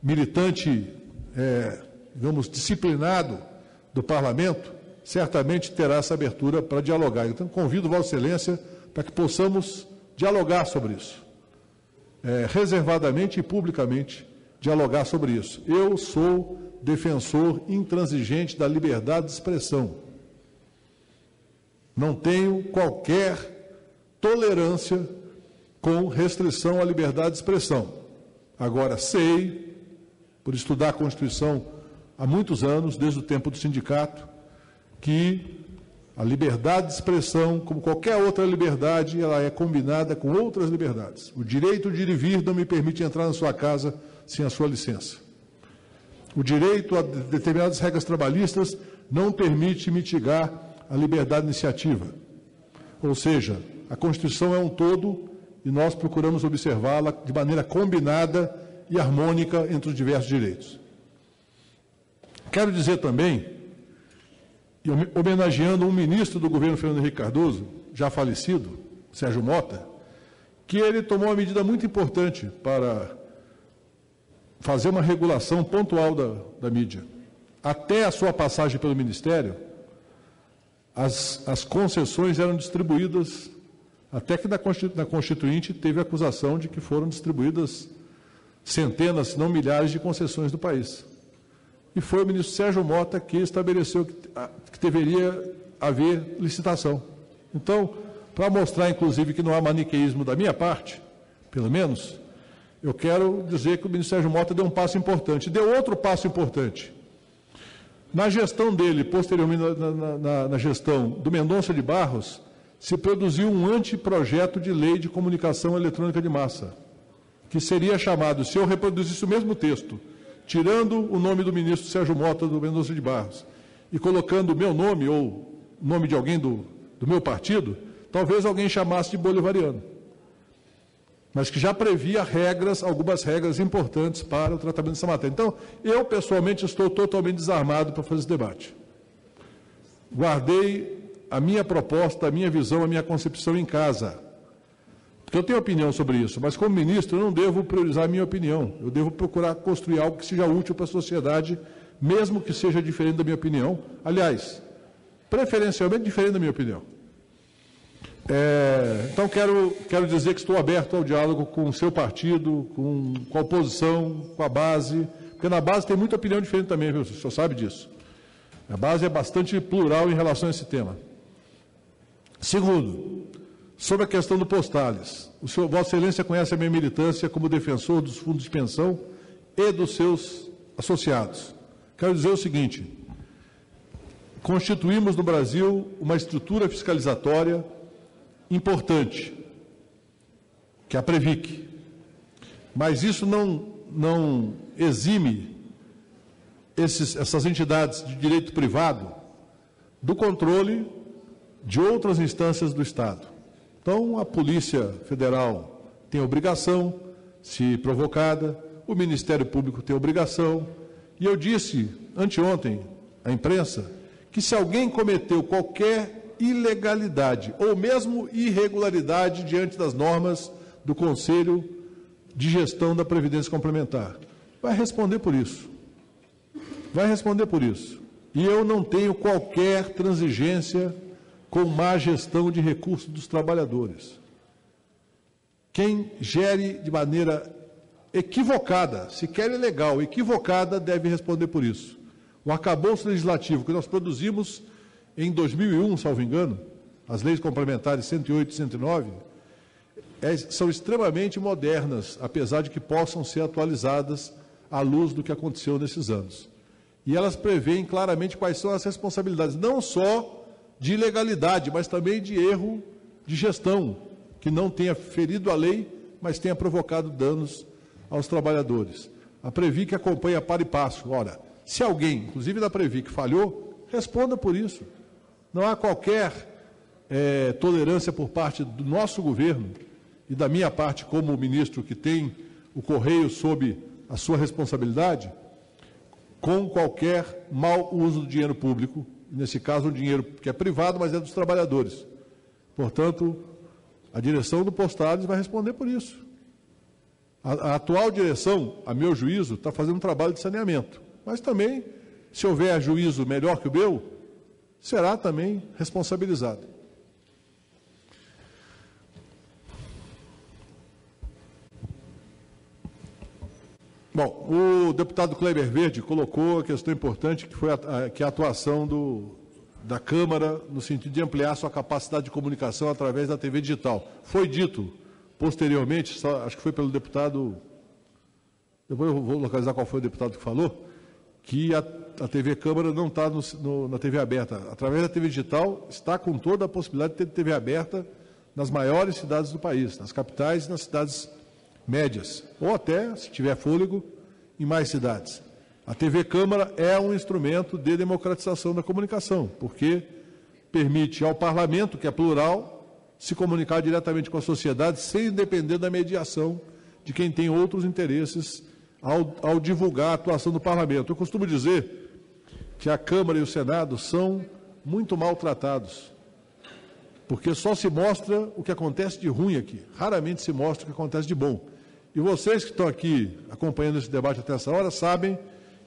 militante, digamos, disciplinado do parlamento, certamente terá essa abertura para dialogar. Então, convido Vossa Excelência para que possamos dialogar sobre isso. Reservadamente e publicamente dialogar sobre isso. Eu sou defensor intransigente da liberdade de expressão. Não tenho qualquer tolerância com restrição à liberdade de expressão. Agora, sei, por estudar a Constituição há muitos anos, desde o tempo do sindicato, que a liberdade de expressão, como qualquer outra liberdade, ela é combinada com outras liberdades. O direito de ir e vir não me permite entrar na sua casa sem a sua licença. O direito a determinadas regras trabalhistas não permite mitigar a liberdade de iniciativa. Ou seja, a Constituição é um todo e nós procuramos observá-la de maneira combinada e harmônica entre os diversos direitos. Quero dizer também, homenageando um ministro do governo Fernando Henrique Cardoso, já falecido, Sérgio Mota, que ele tomou uma medida muito importante para fazer uma regulação pontual da mídia. Até a sua passagem pelo Ministério, as concessões eram distribuídas, até que na Constituinte teve a acusação de que foram distribuídas centenas, se não milhares, de concessões do país. E foi o ministro Sérgio Mota que estabeleceu que deveria haver licitação. Então, para mostrar, inclusive, que não há maniqueísmo da minha parte, pelo menos, eu quero dizer que o ministro Sérgio Mota deu um passo importante. Deu outro passo importante. Na gestão dele, posteriormente na gestão do Mendonça de Barros, se produziu um anteprojeto de lei de comunicação eletrônica de massa, que seria chamado, se eu reproduzisse o mesmo texto, tirando o nome do ministro Sérgio Mota do Mendonça de Barros e colocando o meu nome ou o nome de alguém do meu partido, talvez alguém chamasse de bolivariano, mas que já previa algumas regras importantes para o tratamento dessa matéria. Então, eu, pessoalmente, estou totalmente desarmado para fazer esse debate. Guardei a minha proposta, a minha visão, a minha concepção em casa, porque eu tenho opinião sobre isso, mas como ministro eu não devo priorizar a minha opinião, eu devo procurar construir algo que seja útil para a sociedade, mesmo que seja diferente da minha opinião, aliás, preferencialmente diferente da minha opinião. Então, quero dizer que estou aberto ao diálogo com o seu partido, com a oposição, com a base, porque na base tem muita opinião diferente também, viu? O senhor sabe disso. A base é bastante plural em relação a esse tema. Segundo, sobre a questão do Postales, Vossa Excelência conhece a minha militância como defensor dos fundos de pensão e dos seus associados. Quero dizer o seguinte: constituímos no Brasil uma estrutura fiscalizatória importante, que é a Previc. Mas isso não exime essas entidades de direito privado do controle de outras instâncias do Estado. Então, a Polícia Federal tem obrigação, se provocada, o Ministério Público tem obrigação, e eu disse anteontem à imprensa que se alguém cometeu qualquer ilegalidade ou mesmo irregularidade diante das normas do Conselho de Gestão da Previdência Complementar. Vai responder por isso. Vai responder por isso. E eu não tenho qualquer transigência com má gestão de recursos dos trabalhadores. Quem gere de maneira equivocada, sequer ilegal, equivocada, deve responder por isso. O arcabouço legislativo que nós produzimos em 2001, salvo engano, as leis complementares 108 e 109, são extremamente modernas, apesar de que possam ser atualizadas à luz do que aconteceu nesses anos. E elas prevêem claramente quais são as responsabilidades, não só de ilegalidade, mas também de erro de gestão, que não tenha ferido a lei, mas tenha provocado danos aos trabalhadores. A Previc acompanha para e passo. Ora, se alguém, inclusive da Previc, falhou, responda por isso. Não há qualquer tolerância por parte do nosso governo e da minha parte como ministro que tem o Correio sob a sua responsabilidade, com qualquer mau uso do dinheiro público, nesse caso um dinheiro que é privado, mas é dos trabalhadores. Portanto, a direção do Postales vai responder por isso. A atual direção, a meu juízo, está fazendo um trabalho de saneamento, mas também, se houver juízo melhor que o meu, será também responsabilizado. Bom, o deputado Kleber Verde colocou a questão importante que foi a atuação da Câmara no sentido de ampliar sua capacidade de comunicação através da TV digital. Foi dito posteriormente, acho que foi pelo deputado, depois eu vou localizar qual foi o deputado que falou, que a TV Câmara não está na TV aberta. Através da TV digital está com toda a possibilidade de ter TV aberta nas maiores cidades do país, nas capitais e nas cidades médias, ou até, se tiver fôlego, em mais cidades. A TV Câmara é um instrumento de democratização da comunicação, porque permite ao parlamento, que é plural, se comunicar diretamente com a sociedade sem depender da mediação de quem tem outros interesses ao divulgar a atuação do parlamento. Eu costumo dizer que a Câmara e o Senado são muito maltratados, porque só se mostra o que acontece de ruim aqui, raramente se mostra o que acontece de bom. E vocês que estão aqui acompanhando esse debate até essa hora sabem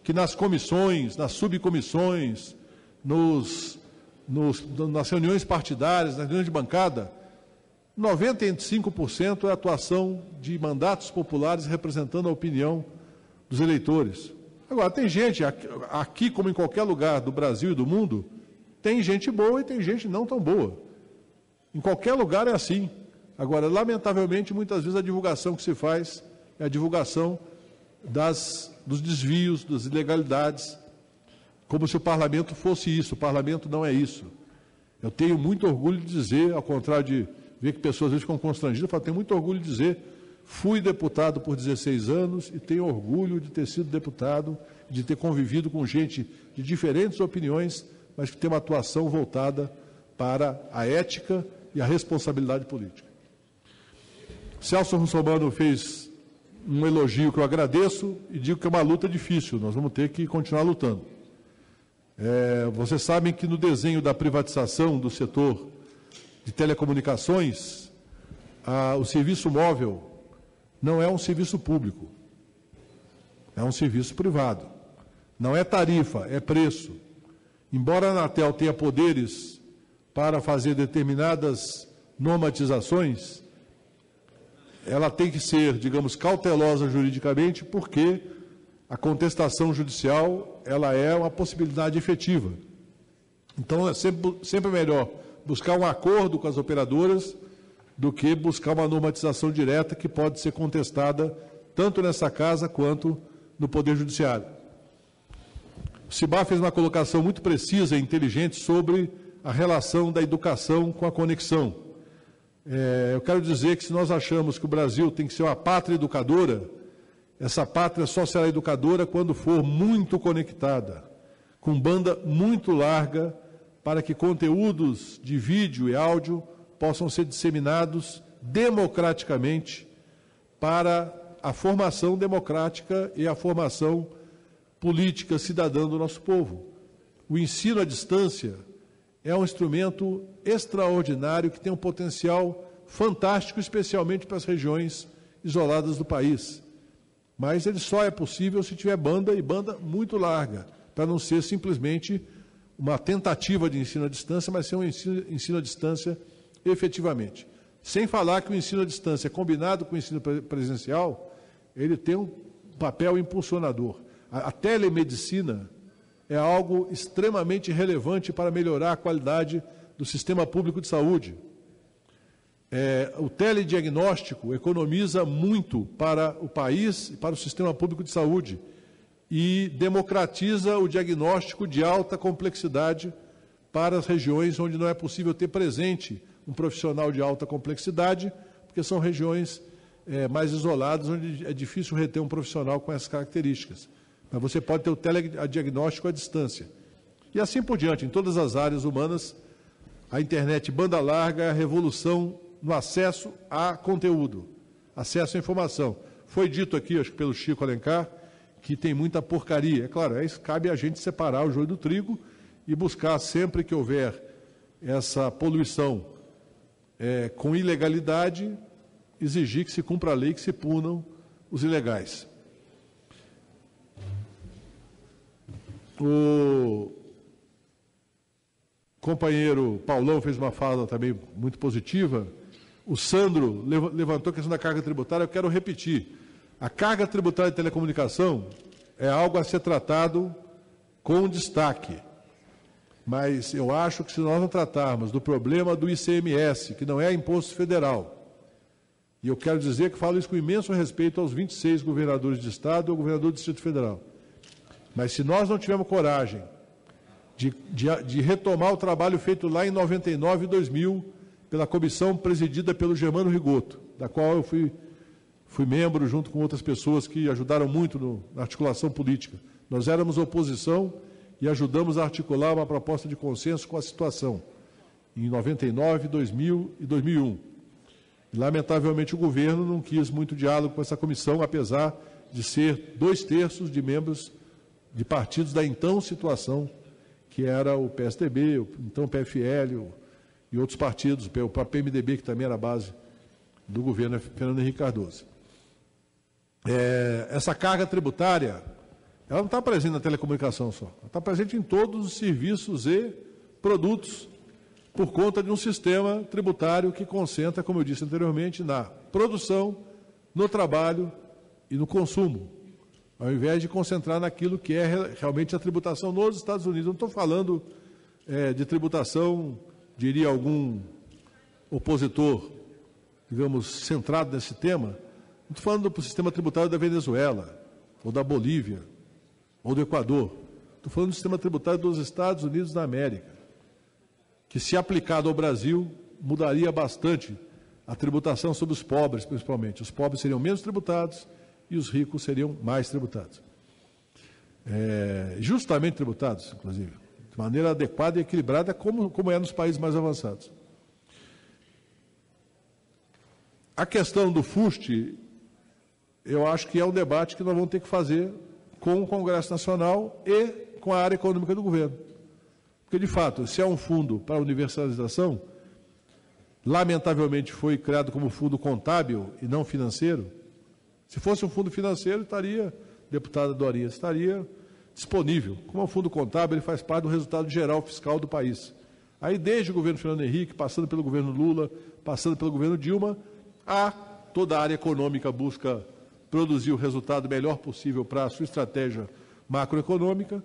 que nas comissões, nas subcomissões, nas reuniões partidárias, nas reuniões de bancada, 95% é atuação de mandatos populares representando a opinião dos eleitores. Agora, tem gente, aqui como em qualquer lugar do Brasil e do mundo, tem gente boa e tem gente não tão boa. Em qualquer lugar é assim. Agora, lamentavelmente, muitas vezes a divulgação que se faz é a divulgação dos desvios, das ilegalidades, como se o parlamento fosse isso. O parlamento não é isso. Eu tenho muito orgulho de dizer, ao contrário de ver que pessoas às vezes ficam constrangidas, eu tenho muito orgulho de dizer, fui deputado por 16 anos e tenho orgulho de ter sido deputado, de ter convivido com gente de diferentes opiniões, mas que tem uma atuação voltada para a ética e a responsabilidade política. Celso Russomano fez um elogio que eu agradeço e digo que é uma luta difícil, nós vamos ter que continuar lutando. Vocês sabem que no desenho da privatização do setor de telecomunicações, o serviço móvel não é um serviço público, é um serviço privado. Não é tarifa, é preço. Embora a Anatel tenha poderes para fazer determinadas normatizações, ela tem que ser, digamos, cautelosa juridicamente, porque a contestação judicial ela é uma possibilidade efetiva. Então, é sempre melhor buscar um acordo com as operadoras do que buscar uma normatização direta que pode ser contestada tanto nessa casa quanto no Poder Judiciário. O Cibá fez uma colocação muito precisa e inteligente sobre a relação da educação com a conexão. Eu quero dizer que se nós achamos que o Brasil tem que ser uma pátria educadora, essa pátria só será educadora quando for muito conectada, com banda muito larga, para que conteúdos de vídeo e áudio possam ser disseminados democraticamente para a formação democrática e a formação política cidadã do nosso povo. O ensino à distância é um instrumento extraordinário que tem um potencial fantástico, especialmente para as regiões isoladas do país. Mas ele só é possível se tiver banda, e banda muito larga, para não ser simplesmente uma tentativa de ensino à distância, mas ser um ensino à distância efetivamente. Sem falar que o ensino à distância, combinado com o ensino presencial, ele tem um papel impulsionador. A telemedicina é algo extremamente relevante para melhorar a qualidade do sistema público de saúde. O telediagnóstico economiza muito para o país e para o sistema público de saúde e democratiza o diagnóstico de alta complexidade para as regiões onde não é possível ter presente um profissional de alta complexidade, porque são regiões mais isoladas, onde é difícil reter um profissional com essas características. Mas você pode ter o telediagnóstico à distância. E assim por diante, em todas as áreas humanas, a internet banda larga é a revolução no acesso a conteúdo, acesso à informação. Foi dito aqui, acho que pelo Chico Alencar, que tem muita porcaria. É claro, cabe a gente separar o joio do trigo e buscar, sempre que houver essa poluição com ilegalidade, exigir que se cumpra a lei, que se punam os ilegais. O companheiro Paulão fez uma fala também muito positiva. O Sandro levantou a questão da carga tributária. Eu quero repetir. A carga tributária de telecomunicação é algo a ser tratado com destaque. Mas eu acho que se nós não tratarmos do problema do ICMS, que não é imposto federal, e eu quero dizer que falo isso com imenso respeito aos 26 governadores de Estado e ao governador do Distrito Federal. Mas se nós não tivermos coragem de retomar o trabalho feito lá em 99 e 2000, pela comissão presidida pelo Germano Rigoto, da qual eu fui membro junto com outras pessoas que ajudaram muito na articulação política. Nós éramos oposição e ajudamos a articular uma proposta de consenso com a situação, em 99, 2000 e 2001. E, lamentavelmente, o governo não quis muito diálogo com essa comissão, apesar de ser 2/3 de membros de partidos da então situação, que era o PSDB, o então PFL e outros partidos, o próprio PMDB, que também era a base do governo Fernando Henrique Cardoso. Essa carga tributária, ela não está presente na telecomunicação só, ela está presente em todos os serviços e produtos, por conta de um sistema tributário que concentra, como eu disse anteriormente, na produção, no trabalho e no consumo, ao invés de concentrar naquilo que é realmente a tributação nos Estados Unidos. Eu não estou falando de tributação, diria algum opositor, digamos, centrado nesse tema, não estou falando do sistema tributário da Venezuela, ou da Bolívia, ou do Equador. Estou falando do sistema tributário dos Estados Unidos da América, que, se aplicado ao Brasil, mudaria bastante a tributação sobre os pobres, principalmente. Os pobres seriam menos tributados e os ricos seriam mais tributados. Justamente tributados, inclusive, de maneira adequada e equilibrada, como é nos países mais avançados. A questão do FUST, eu acho que é um debate que nós vamos ter que fazer com o Congresso Nacional e com a área econômica do governo. Porque, de fato, se é um fundo para universalização, lamentavelmente foi criado como fundo contábil e não financeiro. Se fosse um fundo financeiro, deputada Dorinha, estaria disponível. Como é um fundo contábil, ele faz parte do resultado geral fiscal do país. Aí, desde o governo Fernando Henrique, passando pelo governo Lula, passando pelo governo Dilma, toda a área econômica busca produzir o resultado melhor possível para a sua estratégia macroeconômica.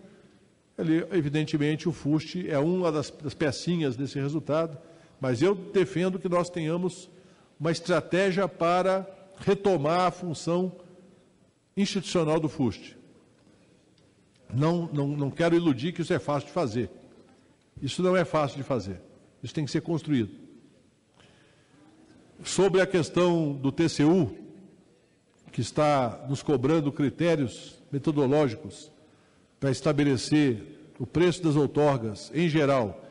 Evidentemente, o FUST é uma das pecinhas desse resultado, mas eu defendo que nós tenhamos uma estratégia para retomar a função institucional do FUST. Não quero iludir que isso é fácil de fazer. Isso não é fácil de fazer. Isso tem que ser construído. Sobre a questão do TCU, que está nos cobrando critérios metodológicos para estabelecer o preço das outorgas em geral,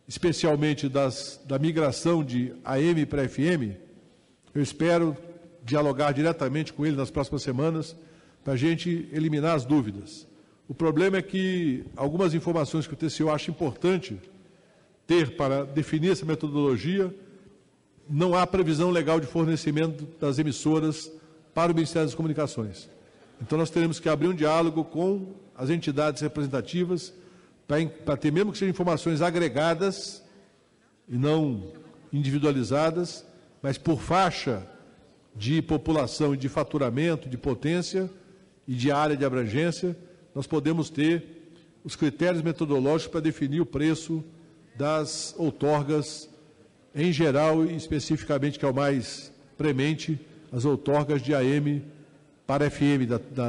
especialmente da migração de AM para FM, eu espero dialogar diretamente com ele nas próximas semanas para a gente eliminar as dúvidas. O problema é que algumas informações que o TCU acha importante ter para definir essa metodologia, não há previsão legal de fornecimento das emissoras para o Ministério das Comunicações. Então, nós teremos que abrir um diálogo com as entidades representativas para ter, mesmo que sejam informações agregadas e não individualizadas, mas por faixa de população e de faturamento, de potência e de área de abrangência, nós podemos ter os critérios metodológicos para definir o preço das outorgas em geral e especificamente, que é o mais premente, as outorgas de AM para FM,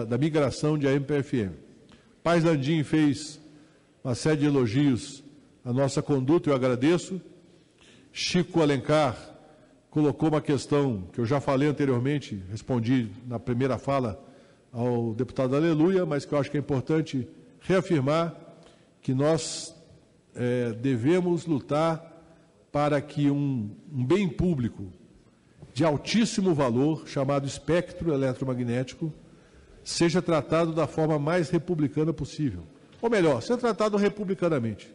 da migração de AM para FM. Paz Landim fez uma série de elogios à nossa conduta, eu agradeço. Chico Alencar colocou uma questão que eu já falei anteriormente, respondi na primeira fala ao deputado Aleluia, mas que eu acho que é importante reafirmar que nós devemos lutar para que um bem público de altíssimo valor, chamado espectro eletromagnético, seja tratado da forma mais republicana possível. Ou melhor, seja tratado republicanamente,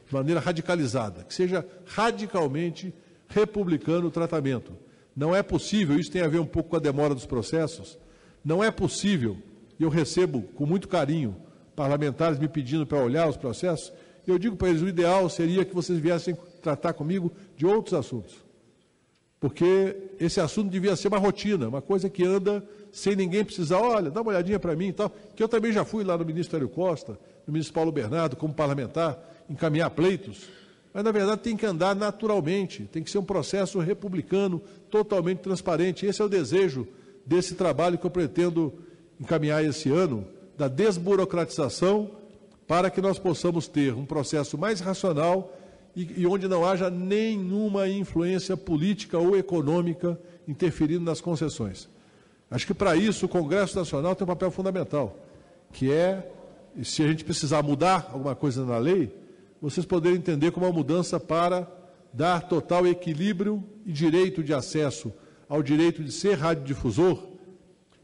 de maneira radicalizada, que seja radicalmente republicano o tratamento. Não é possível, isso tem a ver um pouco com a demora dos processos, não é possível, e eu recebo com muito carinho parlamentares me pedindo para olhar os processos, e eu digo para eles, o ideal seria que vocês viessem tratar comigo de outros assuntos. Porque esse assunto devia ser uma rotina, uma coisa que anda sem ninguém precisar, olha, dá uma olhadinha para mim e tal, que eu também já fui lá no ministro Hélio Costa, no ministro Paulo Bernardo, como parlamentar, encaminhar pleitos, mas na verdade tem que andar naturalmente, tem que ser um processo republicano, totalmente transparente. Esse é o desejo desse trabalho que eu pretendo encaminhar esse ano, da desburocratização, para que nós possamos ter um processo mais racional e onde não haja nenhuma influência política ou econômica interferindo nas concessões. Acho que para isso o Congresso Nacional tem um papel fundamental, que é, se a gente precisar mudar alguma coisa na lei, vocês poderem entender como uma mudança para dar total equilíbrio e direito de acesso ao direito de ser radiodifusor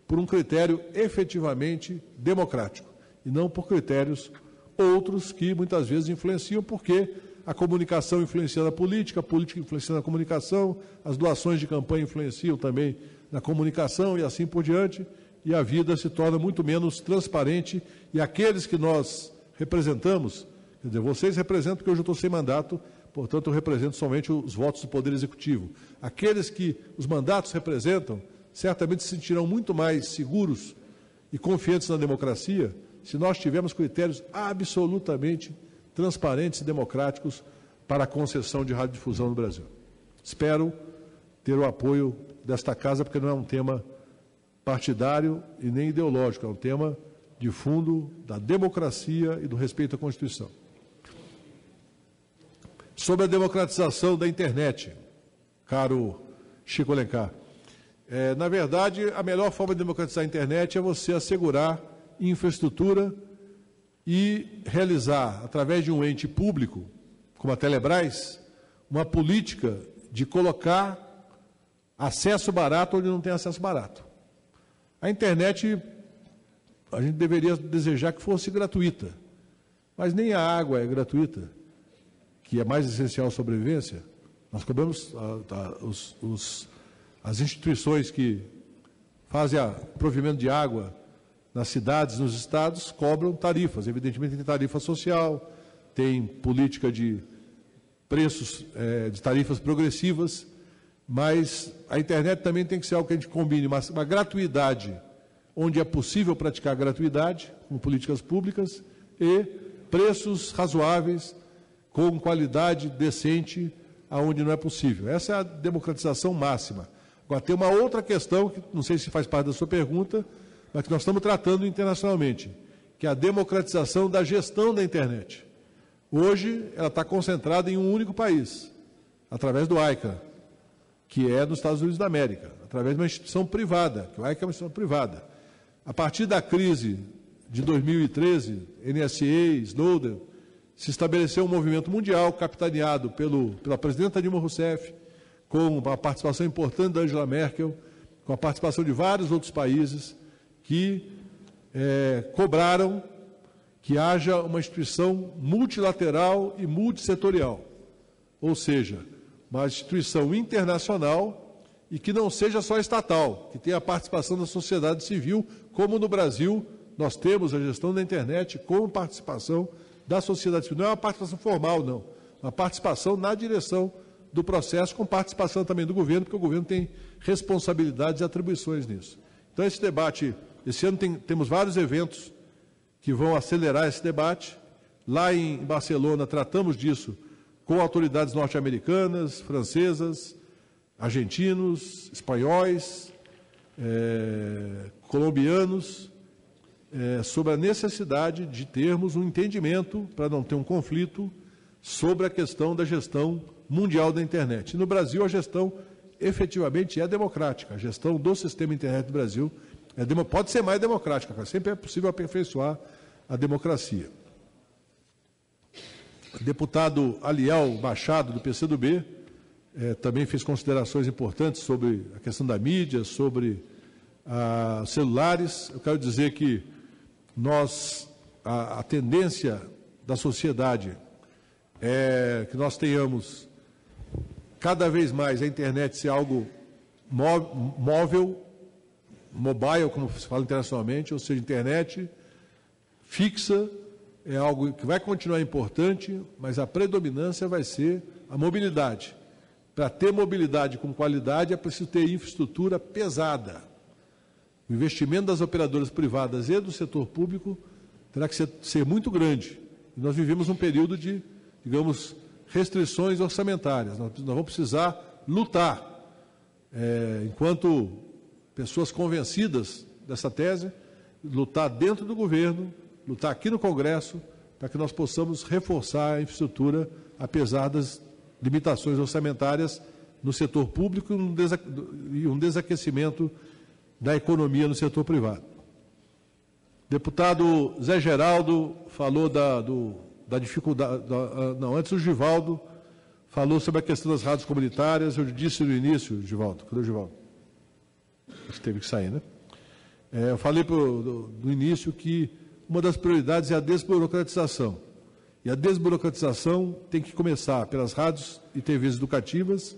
por um critério efetivamente democrático, e não por critérios outros que muitas vezes influenciam, porque a comunicação influencia na política, a política influencia na comunicação, as doações de campanha influenciam também na comunicação e assim por diante, e a vida se torna muito menos transparente, e aqueles que nós representamos, quer dizer, vocês representam porque hoje eu estou sem mandato, portanto eu represento somente os votos do Poder Executivo. Aqueles que os mandatos representam, certamente se sentirão muito mais seguros e confiantes na democracia, se nós tivermos critérios absolutamente transparentes e democráticos para a concessão de radiodifusão no Brasil. Espero ter o apoio desta Casa, porque não é um tema partidário e nem ideológico, é um tema de fundo da democracia e do respeito à Constituição. Sobre a democratização da internet, caro Chico Alencar, na verdade, a melhor forma de democratizar a internet é você assegurar infraestrutura e realizar, através de um ente público, como a Telebrás, uma política de colocar acesso barato onde não tem acesso barato. A internet, a gente deveria desejar que fosse gratuita, mas nem a água é gratuita, que é mais essencial à sobrevivência. Nós cobramos as instituições que fazem o provimento de água nas cidades, nos estados, cobram tarifas. Evidentemente, tem tarifa social, tem política de preços, de tarifas progressivas, mas a internet também tem que ser algo que a gente combine, uma gratuidade, onde é possível praticar gratuidade, com políticas públicas, e preços razoáveis, com qualidade decente, aonde não é possível. Essa é a democratização máxima. Agora, tem uma outra questão, que não sei se faz parte da sua pergunta, mas que nós estamos tratando internacionalmente, que é a democratização da gestão da internet. Hoje, ela está concentrada em um único país, através do ICA, que é nos Estados Unidos da América, através de uma instituição privada, que o ICA é uma instituição privada. A partir da crise de 2013, NSA, Snowden, se estabeleceu um movimento mundial capitaneado pela presidenta Dilma Rousseff, com a participação importante da Angela Merkel, com a participação de vários outros países, que cobraram que haja uma instituição multilateral e multissetorial. ou seja, uma instituição internacional e que não seja só estatal, que tenha a participação da sociedade civil, como no Brasil nós temos a gestão da internet com participação da sociedade civil. Não é uma participação formal, não. Uma participação na direção do processo, com participação também do governo, porque o governo tem responsabilidades e atribuições nisso. Então, esse debate, esse ano temos vários eventos que vão acelerar esse debate. Lá em Barcelona, tratamos disso com autoridades norte-americanas, francesas, argentinos, espanhóis, colombianos, sobre a necessidade de termos um entendimento, para não ter um conflito, sobre a questão da gestão mundial da internet. E no Brasil, a gestão efetivamente é democrática. A gestão do sistema internet do Brasil pode ser mais democrática, mas sempre é possível aperfeiçoar a democracia. O deputado Aliel Machado, do PCdoB, também fez considerações importantes sobre a questão da mídia, sobre celulares. Eu quero dizer que a tendência da sociedade é que nós tenhamos cada vez mais a internet ser algo móvel, mobile, como se fala internacionalmente, ou seja, internet fixa, é algo que vai continuar importante, mas a predominância vai ser a mobilidade. Para ter mobilidade com qualidade, é preciso ter infraestrutura pesada. O investimento das operadoras privadas e do setor público terá que ser muito grande. E nós vivemos um período de, digamos, restrições orçamentárias. Nós vamos precisar lutar, enquanto pessoas convencidas dessa tese, lutar dentro do governo, lutar aqui no Congresso, para que nós possamos reforçar a infraestrutura, apesar das limitações orçamentárias no setor público e um desaquecimento da economia no setor privado. Deputado Zé Geraldo falou da dificuldade... antes o Givaldo falou sobre a questão das rádios comunitárias. Eu disse no início, Givaldo, cadê o Givaldo? Acho que teve que sair, né? Eu falei no início que uma das prioridades é a desburocratização. E a desburocratização tem que começar pelas rádios e TVs educativas,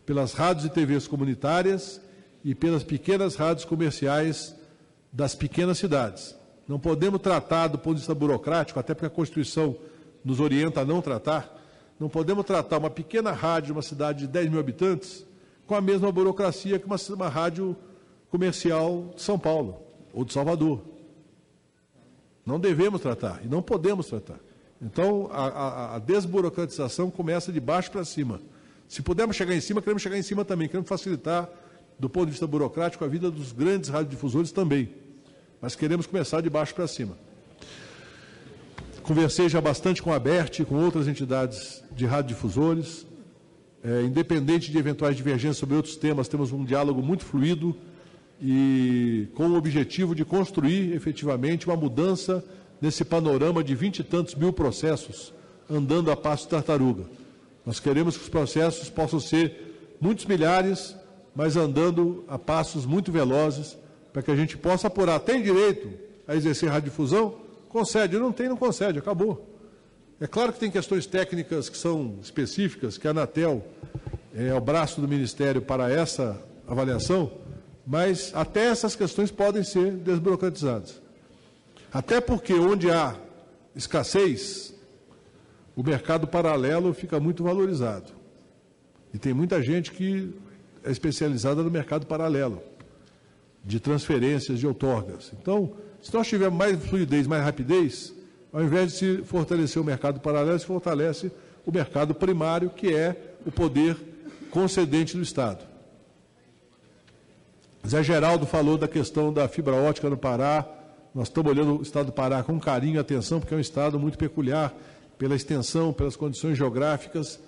pelas rádios e TVs comunitárias e pelas pequenas rádios comerciais das pequenas cidades. Não podemos tratar do ponto de vista burocrático, até porque a Constituição nos orienta a não tratar, não podemos tratar uma pequena rádio de uma cidade de 10 mil habitantes com a mesma burocracia que uma rádio comercial de São Paulo ou de Salvador. Não devemos tratar e não podemos tratar. Então, a desburocratização começa de baixo para cima. Se pudermos chegar em cima, queremos chegar em cima também, queremos facilitar, do ponto de vista burocrático, a vida dos grandes radiodifusores também. Mas queremos começar de baixo para cima. Conversei já bastante com a ABERT e com outras entidades de radiodifusores. Independente de eventuais divergências sobre outros temas, temos um diálogo muito fluido e com o objetivo de construir efetivamente uma mudança nesse panorama de 20 e tantos mil processos andando a passo de tartaruga. Nós queremos que os processos possam ser muitos milhares, mas andando a passos muito velozes, para que a gente possa apurar. Tem direito a exercer radiodifusão? Concede. Não tem, não concede, acabou. É claro que tem questões técnicas que são específicas, que a Anatel é o braço do Ministério para essa avaliação, mas até essas questões podem ser desburocratizadas. Até porque onde há escassez, o mercado paralelo fica muito valorizado. E tem muita gente que é especializada no mercado paralelo, de transferências, de outorgas. Então, se nós tivermos mais fluidez, mais rapidez, ao invés de se fortalecer o mercado paralelo, se fortalece o mercado primário, que é o poder concedente do Estado. Zé Geraldo falou da questão da fibra ótica no Pará. Nós estamos olhando o Estado do Pará com carinho e atenção, porque é um Estado muito peculiar, pela extensão, pelas condições geográficas,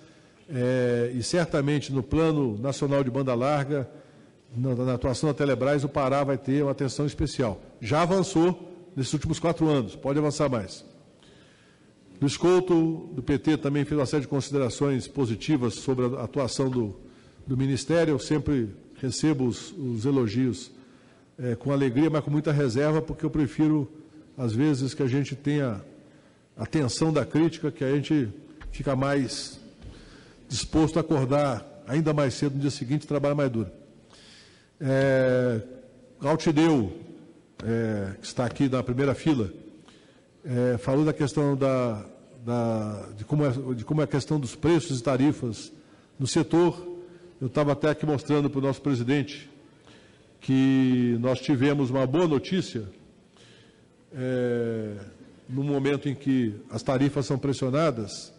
e certamente no Plano Nacional de Banda Larga, na atuação da Telebrás, o Pará vai ter uma atenção especial. Já avançou nesses últimos 4 anos, pode avançar mais. Luiz Couto, do PT, também fez uma série de considerações positivas sobre a atuação do Ministério. Eu sempre recebo os elogios com alegria, mas com muita reserva, porque eu prefiro, às vezes, que a gente tenha atenção da crítica, que a gente fica mais disposto a acordar ainda mais cedo no dia seguinte e trabalhar mais duro. Altideu, que está aqui na primeira fila, falou da questão de como é a questão dos preços e tarifas no setor. Eu estava até aqui mostrando para o nosso presidente que nós tivemos uma boa notícia no momento em que as tarifas são pressionadas,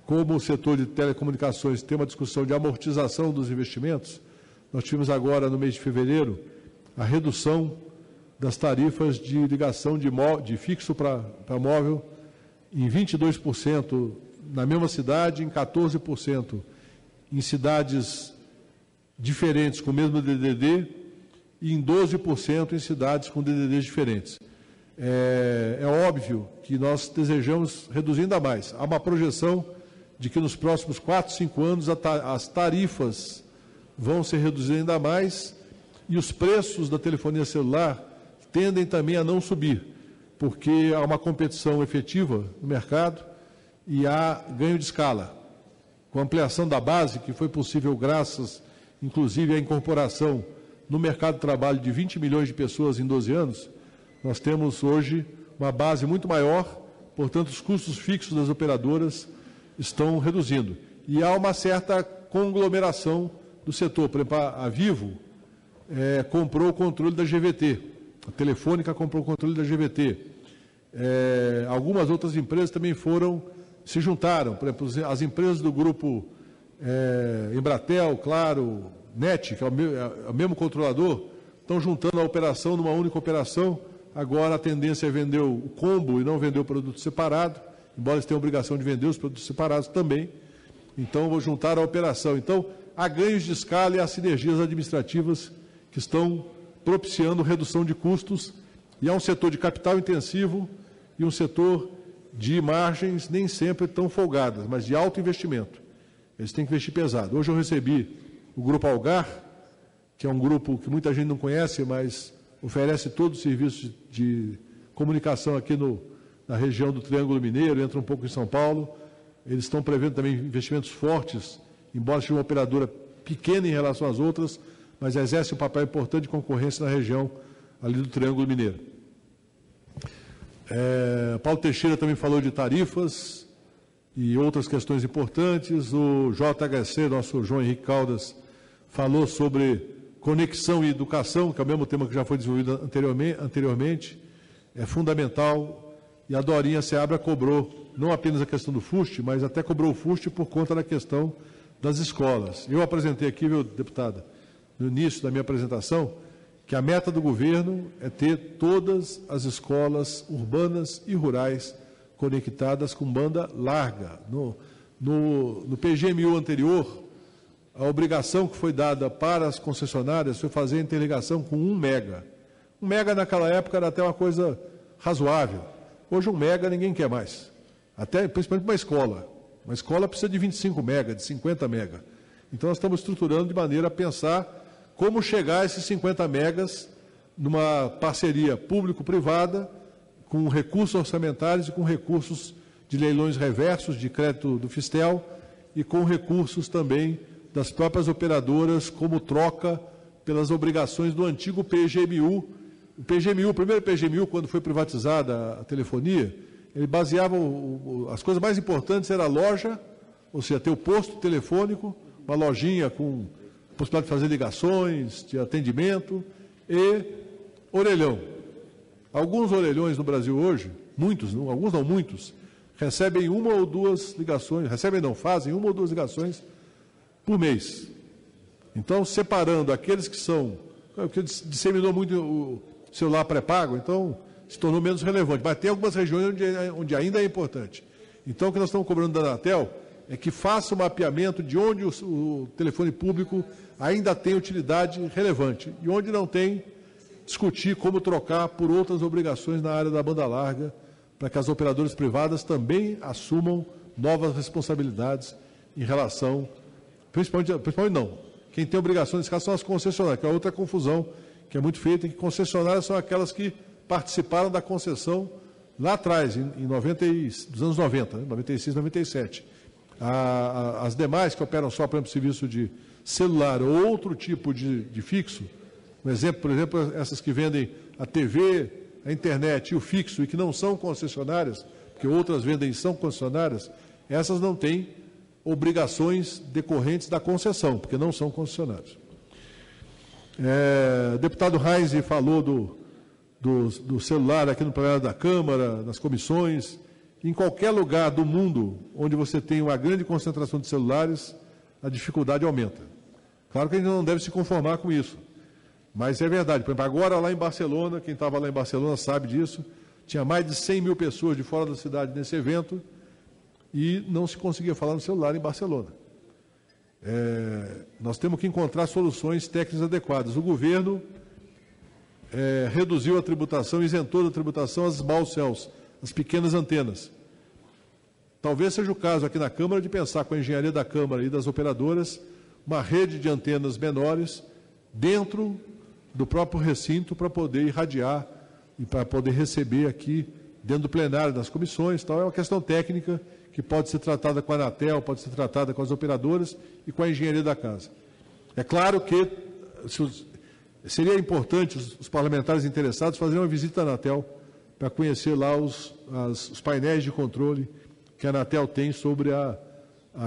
como o setor de telecomunicações tem uma discussão de amortização dos investimentos. Nós tivemos agora, no mês de fevereiro, a redução das tarifas de ligação de fixo para móvel em 22% na mesma cidade, em 14% em cidades diferentes com o mesmo DDD e em 12% em cidades com DDDs diferentes. É óbvio que nós desejamos reduzir ainda mais. Há uma projeção de que nos próximos 4, 5 anos as tarifas vão ser reduzidas ainda mais e os preços da telefonia celular tendem também a não subir, porque há uma competição efetiva no mercado e há ganho de escala. Com a ampliação da base, que foi possível graças, inclusive, à incorporação no mercado de trabalho de 20 milhões de pessoas em 12 anos, nós temos hoje uma base muito maior, portanto, os custos fixos das operadoras estão reduzindo. E há uma certa conglomeração do setor. Por exemplo, a Vivo comprou o controle da GVT, a Telefônica comprou o controle da GVT. Algumas outras empresas também se juntaram. Por exemplo, as empresas do grupo Embratel, Claro, NET, que é o mesmo controlador, estão juntando a operação numa única operação. Agora a tendência é vender o combo e não vender o produto separado, embora eles tenham a obrigação de vender os produtos separados também. Então, vou juntar a operação. Então, há ganhos de escala e há sinergias administrativas que estão propiciando redução de custos, e há um setor de capital intensivo e um setor de margens nem sempre tão folgadas, mas de alto investimento. Eles têm que investir pesado. Hoje eu recebi o Grupo Algar, que é um grupo que muita gente não conhece, mas oferece todo o serviço de comunicação aqui na região do Triângulo Mineiro, entra um pouco em São Paulo. Eles estão prevendo também investimentos fortes, embora seja uma operadora pequena em relação às outras, mas exerce um papel importante de concorrência na região ali do Triângulo Mineiro. Paulo Teixeira também falou de tarifas e outras questões importantes. O JHC, nosso João Henrique Caldas, falou sobre conexão e educação, que é o mesmo tema que já foi desenvolvido anteriormente. É fundamental. E a Dorinha Seabra cobrou não apenas a questão do FUST, mas até cobrou o FUST por conta da questão das escolas. Eu apresentei aqui, viu, deputada, no início da minha apresentação, que a meta do governo é ter todas as escolas urbanas e rurais conectadas com banda larga. No PGMU anterior, a obrigação que foi dada para as concessionárias foi fazer a interligação com 1 mega. 1 mega naquela época era até uma coisa razoável. Hoje 1 mega ninguém quer mais, principalmente uma escola. Uma escola precisa de 25 mega, de 50 mega. Então, nós estamos estruturando de maneira a pensar como chegar a esses 50 megas numa parceria público-privada, com recursos orçamentários e com recursos de leilões reversos de crédito do Fistel e com recursos também das próprias operadoras como troca pelas obrigações do antigo PGMU. O primeiro PGMU, quando foi privatizada a telefonia, ele baseava as coisas mais importantes, era a loja, ou seja, ter o posto telefônico, uma lojinha com possibilidade de fazer ligações, de atendimento, e orelhão. Alguns orelhões no Brasil hoje, alguns não muitos, recebem uma ou duas ligações, fazem uma ou duas ligações por mês. Então, separando aqueles que disseminou muito o celular pré-pago, então se tornou menos relevante. Mas tem algumas regiões onde ainda é importante. Então, o que nós estamos cobrando da Anatel é que faça o mapeamento de onde o telefone público ainda tem utilidade relevante e onde não tem, discutir como trocar por outras obrigações na área da banda larga, para que as operadoras privadas também assumam novas responsabilidades em relação, principalmente não, quem tem obrigações nesse caso são as concessionárias, que é outra confusão que é muito feita, que concessionárias são aquelas que participaram da concessão lá atrás, dos anos 90, 96, 97. As demais que operam só, por exemplo, serviço de celular ou outro tipo de fixo, um exemplo, por exemplo, essas que vendem a TV, a internet e o fixo e que não são concessionárias, porque outras vendem e são concessionárias, essas não têm obrigações decorrentes da concessão, porque não são concessionários. O deputado Reis falou do celular aqui no plenário da Câmara, nas comissões. Em qualquer lugar do mundo onde você tem uma grande concentração de celulares, a dificuldade aumenta. Claro que a gente não deve se conformar com isso, mas é verdade. Por exemplo, agora lá em Barcelona, quem estava lá em Barcelona sabe disso, tinha mais de 100 mil pessoas de fora da cidade nesse evento e não se conseguia falar no celular em Barcelona. Nós temos que encontrar soluções técnicas adequadas. O governo reduziu a tributação, isentou da tributação as small cells, as pequenas antenas. Talvez seja o caso aqui na Câmara de pensar com a engenharia da Câmara e das operadoras uma rede de antenas menores dentro do próprio recinto para poder irradiar e para poder receber aqui dentro do plenário, das comissões. Tal. É uma questão técnica que pode ser tratada com a Anatel, pode ser tratada com as operadoras e com a engenharia da casa. É claro que seria importante os parlamentares interessados fazerem uma visita à Anatel para conhecer lá os painéis de controle que a Anatel tem sobre a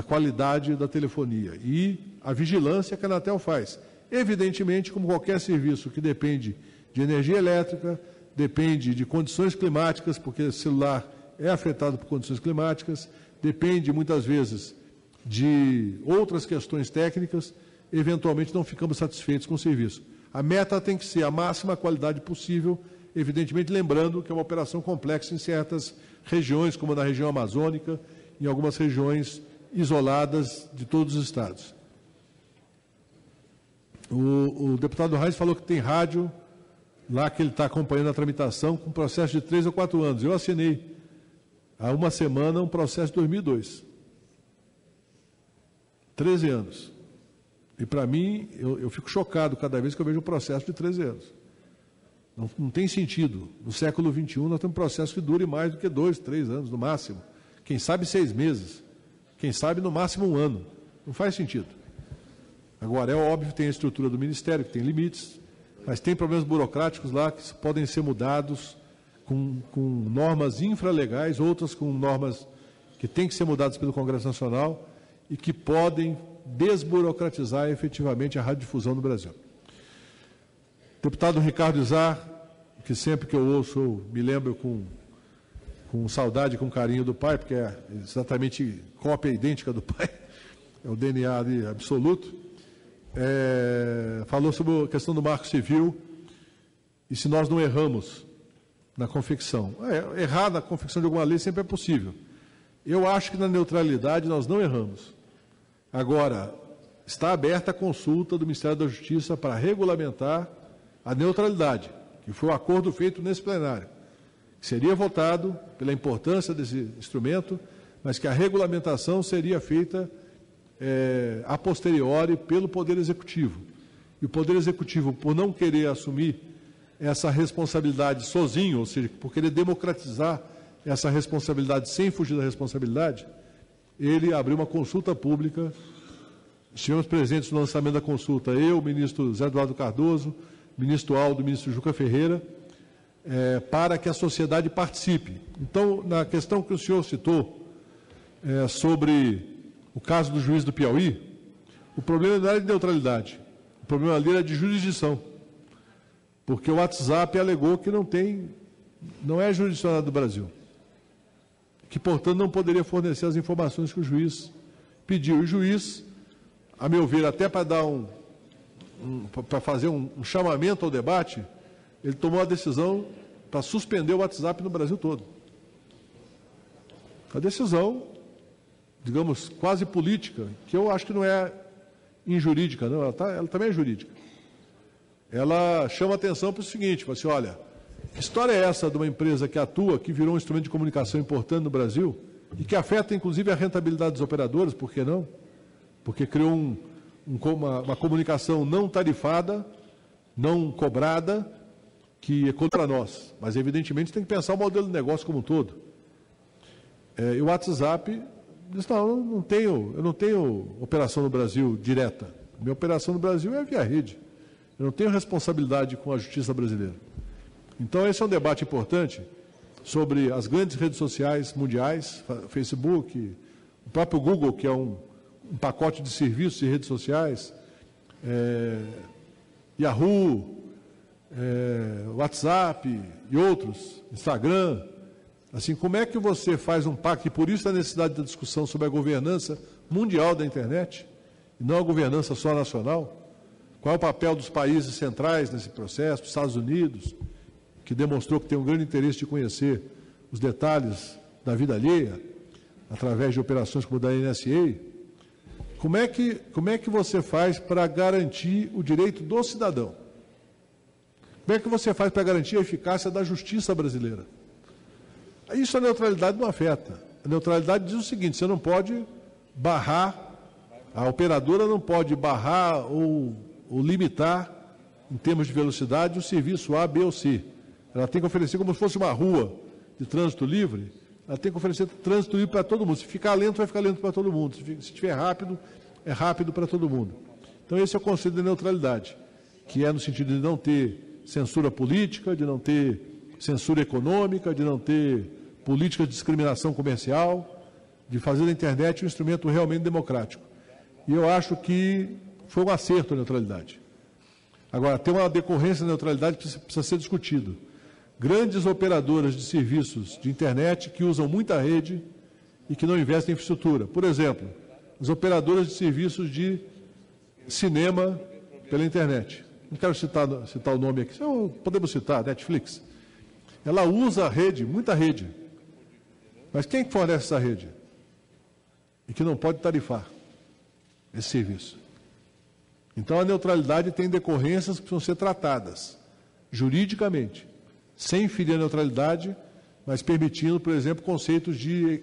qualidade da telefonia e a vigilância que a Anatel faz. Evidentemente, como qualquer serviço que depende de energia elétrica, depende de condições climáticas, porque o celular é afetado por condições climáticas, depende muitas vezes de outras questões técnicas, eventualmente não ficamos satisfeitos com o serviço. A meta tem que ser a máxima qualidade possível, evidentemente lembrando que é uma operação complexa em certas regiões, como na região amazônica, em algumas regiões isoladas de todos os estados. O deputado Reis falou que tem rádio lá que ele está acompanhando a tramitação com processo de 3 ou 4 anos. Eu assinei há uma semana um processo de 2002. 13 anos. E, para mim, eu fico chocado cada vez que eu vejo um processo de 13 anos. Não tem sentido. No século XXI, nós temos um processo que dure mais do que 2, 3 anos, no máximo. Quem sabe 6 meses. Quem sabe, no máximo, 1 ano. Não faz sentido. Agora, é óbvio que tem a estrutura do Ministério, que tem limites, mas tem problemas burocráticos lá que podem ser mudados com normas infralegais, outras com normas que têm que ser mudadas pelo Congresso Nacional e que podem desburocratizar efetivamente a radiodifusão no Brasil. Deputado Ricardo Izar, que sempre que eu ouço, me lembro com saudade, com carinho do pai, porque é exatamente cópia idêntica do pai, é o DNA ali absoluto, falou sobre a questão do marco civil e se nós não erramos na confecção. Errar na confecção de alguma lei sempre é possível. Eu acho que na neutralidade nós não erramos. Agora, está aberta a consulta do Ministério da Justiça para regulamentar a neutralidade, que foi o acordo feito nesse plenário, que seria votado pela importância desse instrumento, mas que a regulamentação seria feita a posteriori pelo Poder Executivo. E o Poder Executivo, por não querer assumir essa responsabilidade sozinho, ou seja, por querer democratizar essa responsabilidade sem fugir da responsabilidade, ele abriu uma consulta pública. Estivemos presentes no lançamento da consulta, eu, o ministro Zé Eduardo Cardoso, o ministro Aldo, o ministro Juca Ferreira, para que a sociedade participe. Então, na questão que o senhor citou, sobre o caso do juiz do Piauí, o problema não era de neutralidade, o problema ali era de jurisdição, porque o WhatsApp alegou que não é jurisdicionado do Brasil, que, portanto, não poderia fornecer as informações que o juiz pediu. E o juiz, a meu ver, até para dar para fazer um chamamento ao debate, ele tomou a decisão para suspender o WhatsApp no Brasil todo. A decisão, digamos, quase política, que eu acho que não é injurídica, não, ela também é jurídica. Ela chama atenção para o seguinte, fala assim, olha, que história é essa de uma empresa que atua, que virou um instrumento de comunicação importante no Brasil e que afeta, inclusive, a rentabilidade dos operadores, por que não? Porque criou uma comunicação não tarifada, não cobrada, que é contra nós. Mas, evidentemente, tem que pensar o modelo de negócio como um todo. E o WhatsApp disse, não, eu não tenho operação no Brasil direta. Minha operação no Brasil é via rede. Eu não tenho responsabilidade com a justiça brasileira. Então, esse é um debate importante sobre as grandes redes sociais mundiais, Facebook, o próprio Google, que é um pacote de serviços de redes sociais, Yahoo, WhatsApp e outros, Instagram. Assim, como é que você faz um pacto? E por isso a necessidade da discussão sobre a governança mundial da internet, e não a governança só nacional. Qual é o papel dos países centrais nesse processo, dos Estados Unidos, que demonstrou que tem um grande interesse de conhecer os detalhes da vida alheia, através de operações como a da NSA. Como é que você faz para garantir o direito do cidadão? Como é que você faz para garantir a eficácia da justiça brasileira? Isso a neutralidade não afeta. A neutralidade diz o seguinte, você não pode barrar, a operadora não pode barrar ou limitar, em termos de velocidade, o serviço A, B ou C. Ela tem que oferecer como se fosse uma rua de trânsito livre, ela tem que oferecer trânsito livre para todo mundo. Se ficar lento, vai ficar lento para todo mundo. Se estiver rápido, é rápido para todo mundo. Então, esse é o conceito de neutralidade, que é no sentido de não ter censura política, de não ter censura econômica, de não ter política de discriminação comercial, de fazer da internet um instrumento realmente democrático. E eu acho que foi um acerto a neutralidade. Agora, tem uma decorrência da neutralidade que precisa ser discutido. Grandes operadoras de serviços de internet que usam muita rede e que não investem em infraestrutura. Por exemplo, as operadoras de serviços de cinema pela internet. Não quero citar o nome aqui, podemos citar, Netflix. Ela usa a rede, muita rede. Mas quem fornece essa rede? E que não pode tarifar esse serviço. Então, a neutralidade tem decorrências que precisam ser tratadas juridicamente, sem ferir a neutralidade, mas permitindo, por exemplo, conceitos de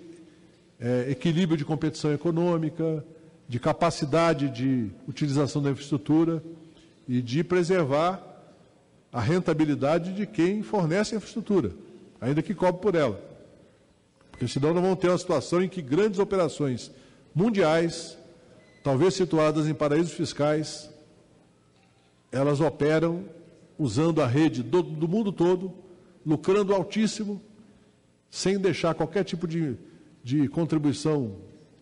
equilíbrio de competição econômica, de capacidade de utilização da infraestrutura e de preservar a rentabilidade de quem fornece a infraestrutura, ainda que cobre por ela. Porque senão nós vamos ter uma situação em que grandes operações mundiais, talvez situadas em paraísos fiscais, elas operam usando a rede do mundo todo, lucrando altíssimo, sem deixar qualquer tipo de contribuição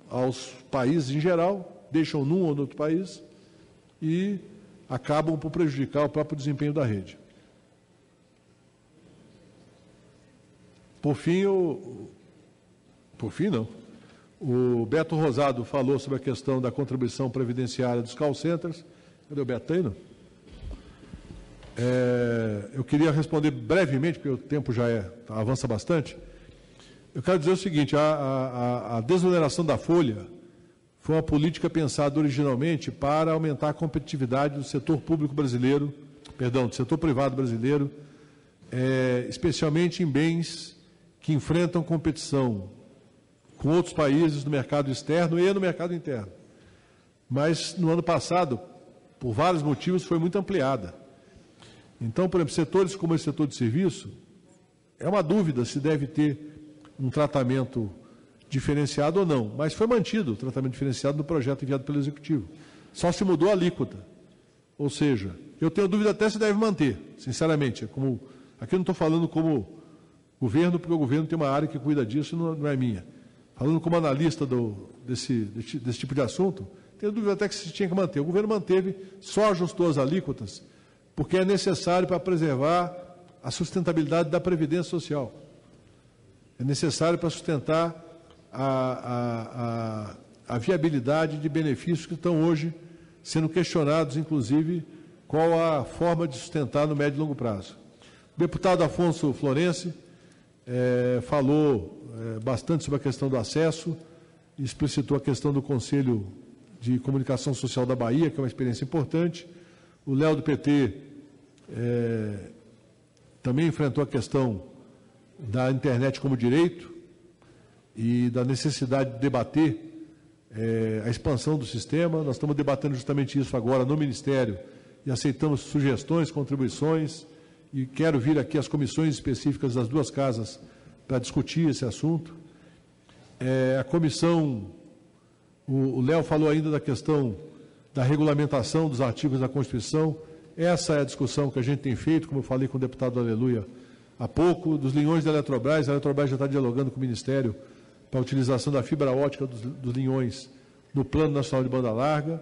aos países em geral, deixam num ou no outro país e acabam por prejudicar o próprio desempenho da rede. Por fim, o Beto Rosado falou sobre a questão da contribuição previdenciária dos call centers. Cadê o Beto aí, não? Eu queria responder brevemente, porque o tempo já avança bastante. Eu quero dizer o seguinte, a desoneração da folha foi uma política pensada originalmente para aumentar a competitividade do setor público brasileiro, do setor privado brasileiro, especialmente em bens que enfrentam competição com outros países no mercado externo e no mercado interno. Mas, no ano passado, por vários motivos, foi muito ampliada. Então, por exemplo, setores como esse setor de serviço, é uma dúvida se deve ter um tratamento diferenciado ou não, mas foi mantido o tratamento diferenciado no projeto enviado pelo Executivo. Só se mudou a alíquota. Ou seja, eu tenho dúvida até se deve manter, sinceramente. Aqui eu não estou falando como governo, porque o governo tem uma área que cuida disso, não é minha. Falando como analista desse tipo de assunto, tenho dúvida até que se tinha que manter. O governo manteve, só ajustou as alíquotas, porque é necessário para preservar a sustentabilidade da Previdência Social. É necessário para sustentar a viabilidade de benefícios que estão hoje sendo questionados, inclusive, qual a forma de sustentar no médio e longo prazo. O deputado Afonso Florense falou bastante sobre a questão do acesso, explicitou a questão do Conselho de Comunicação Social da Bahia, que é uma experiência importante. O Léo do PT também enfrentou a questão da internet como direito e da necessidade de debater a expansão do sistema. Nós estamos debatendo justamente isso agora no Ministério e aceitamos sugestões, contribuições, e quero vir aqui às comissões específicas das duas casas para discutir esse assunto. a comissão, o Léo falou ainda da questão da regulamentação dos artigos da Constituição. Essa é a discussão que a gente tem feito, como eu falei com o deputado Aleluia há pouco, dos linhões da Eletrobras. A Eletrobras já está dialogando com o Ministério para a utilização da fibra ótica dos linhões no Plano Nacional de Banda Larga.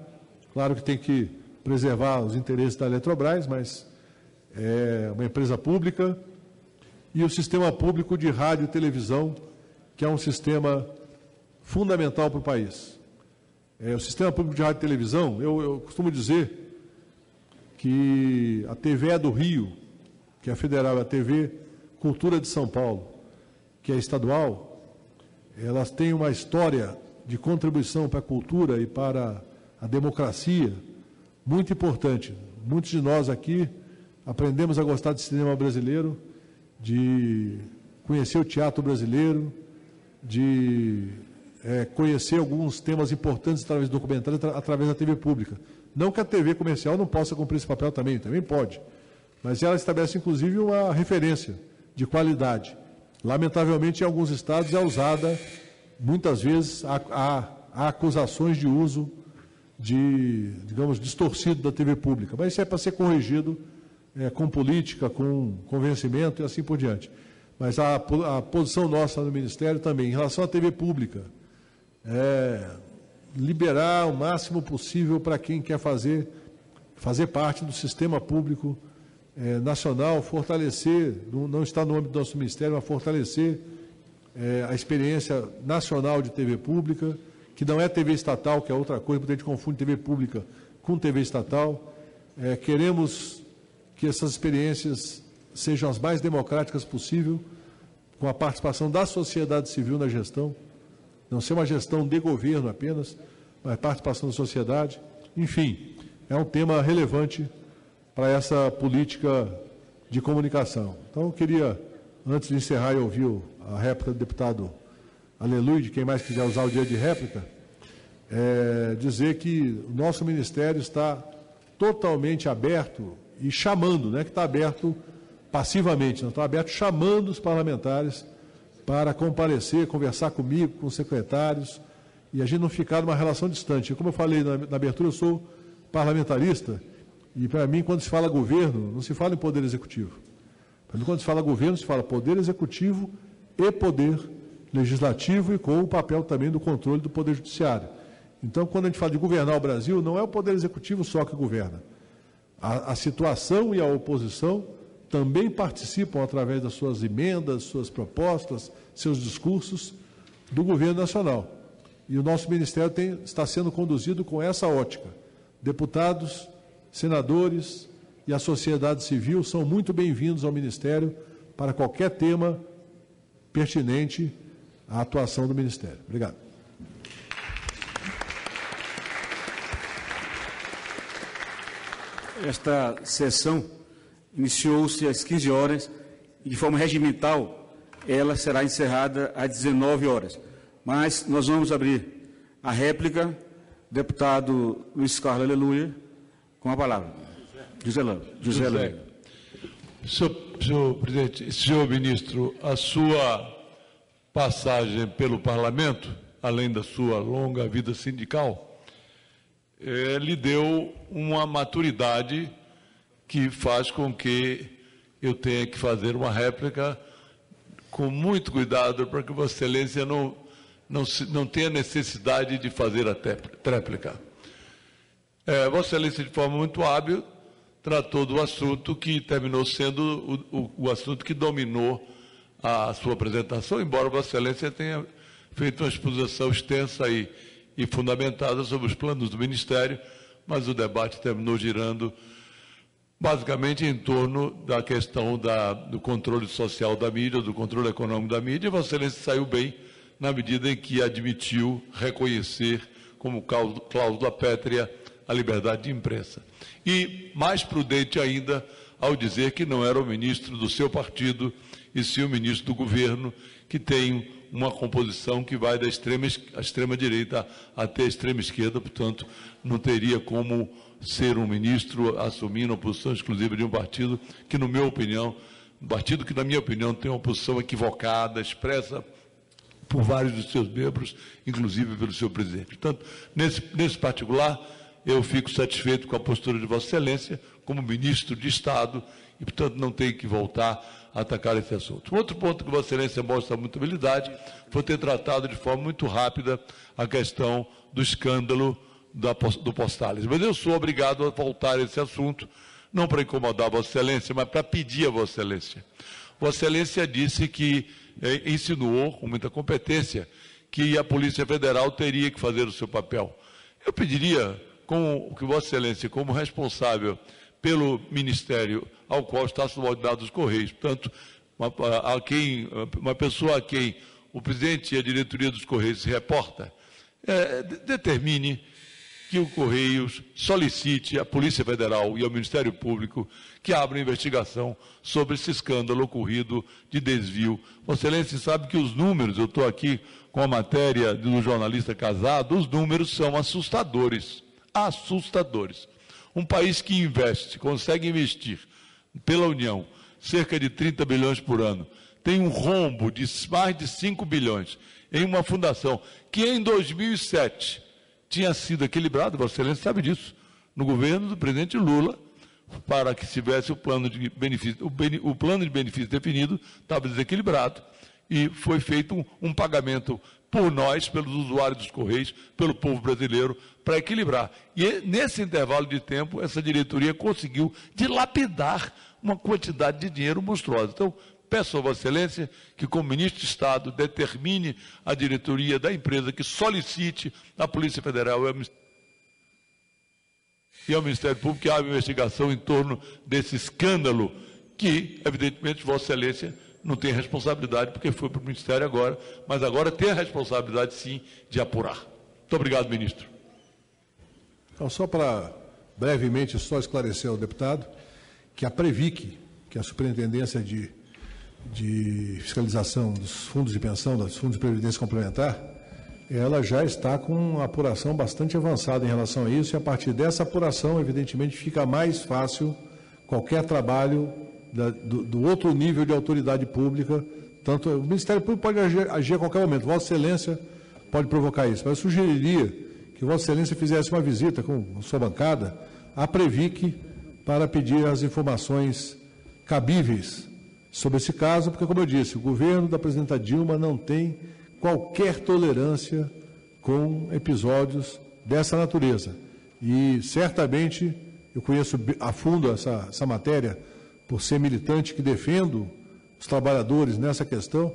Claro que tem que preservar os interesses da Eletrobras, mas é uma empresa pública. E o sistema público de rádio e televisão, que é um sistema fundamental para o país. O sistema público de rádio e televisão, eu costumo dizer que a TVE do Rio, que é a federal, a TV Cultura de São Paulo, que é estadual, elas têm uma história de contribuição para a cultura e para a democracia muito importante. Muitos de nós aqui aprendemos a gostar de cinema brasileiro, de conhecer o teatro brasileiro, de conhecer alguns temas importantes através do documentário, através da TV pública. Não que a TV comercial não possa cumprir esse papel também pode, mas ela estabelece, inclusive, uma referência de qualidade. Lamentavelmente, em alguns estados é usada, muitas vezes, há acusações de uso digamos, distorcido da TV pública, mas isso é para ser corrigido com política, com convencimento e assim por diante. Mas a posição nossa no Ministério também, em relação à TV pública, liberar o máximo possível para quem quer fazer parte do sistema público nacional, fortalecer, não está no âmbito do nosso Ministério, mas fortalecer a experiência nacional de TV pública, que não é TV estatal, que é outra coisa, porque a gente confunde TV pública com TV estatal. Queremos que essas experiências sejam as mais democráticas possível, com a participação da sociedade civil na gestão, não ser uma gestão de governo apenas, mas participação da sociedade. Enfim, é um tema relevante para essa política de comunicação. Então, eu queria, antes de encerrar e ouvir a réplica do deputado Aleluia, de quem mais quiser usar o dia de réplica, dizer que o nosso Ministério está totalmente aberto e chamando, não é que está aberto passivamente, não está aberto chamando os parlamentares para comparecer, conversar comigo, com os secretários, e a gente não ficar numa relação distante. Como eu falei na abertura, eu sou parlamentarista, e para mim, quando se fala governo, não se fala em poder executivo. Para mim, quando se fala governo, se fala poder executivo e poder legislativo, e com o papel também do controle do poder judiciário. Então, quando a gente fala de governar o Brasil, não é o poder executivo só que governa. A situação e a oposição também participam, através das suas emendas, suas propostas, seus discursos, do governo nacional. E o nosso Ministério está sendo conduzido com essa ótica. Deputados, senadores e a sociedade civil são muito bem-vindos ao Ministério para qualquer tema pertinente à atuação do Ministério. Obrigado. Esta sessão iniciou-se às 15 horas e, de forma regimental, ela será encerrada às 19 horas. Mas nós vamos abrir a réplica. Deputado Luiz Carlos Aleluia, com a palavra. José Aleluia. Senhor presidente, senhor ministro, a sua passagem pelo parlamento, além da sua longa vida sindical, lhe deu uma maturidade que faz com que eu tenha que fazer uma réplica com muito cuidado para que Vossa Excelência não tenha necessidade de fazer a tréplica. Vossa Excelência, de forma muito hábil, tratou do assunto que terminou sendo o assunto que dominou a sua apresentação, embora Vossa Excelência tenha feito uma exposição extensa e fundamentada sobre os planos do Ministério, mas o debate terminou girando basicamente em torno da questão do controle social da mídia, do controle econômico da mídia, e Vossa Excelência saiu bem na medida em que admitiu reconhecer como cláusula pétrea a liberdade de imprensa. E mais prudente ainda ao dizer que não era o ministro do seu partido, e sim o ministro do governo, que tem uma composição que vai da extrema-direita até a extrema-esquerda, portanto, não teria como ser um ministro assumindo a posição exclusiva de um partido que, na minha opinião, tem uma posição equivocada, expressa por vários dos seus membros, inclusive pelo seu presidente. Portanto, nesse particular, eu fico satisfeito com a postura de Vossa Excelência como ministro de Estado e, portanto, não tenho que voltar a atacar esse assunto. Outro ponto que Vossa Excelência mostra muita habilidade foi ter tratado de forma muito rápida a questão do escândalo do Postales. Mas eu sou obrigado a voltar a esse assunto, não para incomodar Vossa Excelência, mas para pedir a Vossa Excelência. Vossa Excelência disse que insinuou, com muita competência, que a Polícia Federal teria que fazer o seu papel. Eu pediria que Vossa Excelência, como responsável pelo Ministério ao qual está subordinado os Correios, portanto, uma pessoa a quem o presidente e a diretoria dos Correios se reporta, determine que o Correios solicite à Polícia Federal e ao Ministério Público que abram investigação sobre esse escândalo ocorrido de desvio. Vossa Excelência sabe que os números, eu estou aqui com a matéria do jornalista Casado, os números são assustadores. Assustadores. Um país que consegue investir pela União cerca de 30 bilhões por ano, tem um rombo de mais de 5 bilhões em uma fundação que em 2007 tinha sido equilibrado, Vossa Excelência sabe disso, no governo do presidente Lula, para que tivesse o plano de benefício, o plano de benefício definido, estava desequilibrado, e foi feito um pagamento por nós, pelos usuários dos Correios, pelo povo brasileiro, para equilibrar. E nesse intervalo de tempo, essa diretoria conseguiu dilapidar uma quantidade de dinheiro monstruosa. Então, peço a Vossa Excelência que, como ministro de Estado, determine a diretoria da empresa que solicite à Polícia Federal e ao Ministério Público que abra investigação em torno desse escândalo que, evidentemente, Vossa Excelência não tem responsabilidade, porque foi para o Ministério agora, mas agora tem a responsabilidade, sim, de apurar. Muito obrigado, ministro. Então, só para brevemente só esclarecer ao deputado que a Previc, que é a Superintendência de Fiscalização dos Fundos de Pensão, dos Fundos de Previdência Complementar, ela já está com uma apuração bastante avançada em relação a isso, e a partir dessa apuração, evidentemente, fica mais fácil qualquer trabalho do outro nível de autoridade pública. Tanto o Ministério Público pode agir a qualquer momento, Vossa Excelência pode provocar isso, mas eu sugeriria que Vossa Excelência fizesse uma visita com sua bancada à Previc para pedir as informações cabíveis sobre esse caso, porque, como eu disse, o governo da presidenta Dilma não tem qualquer tolerância com episódios dessa natureza. E, certamente, eu conheço a fundo essa matéria, por ser militante que defendo os trabalhadores nessa questão,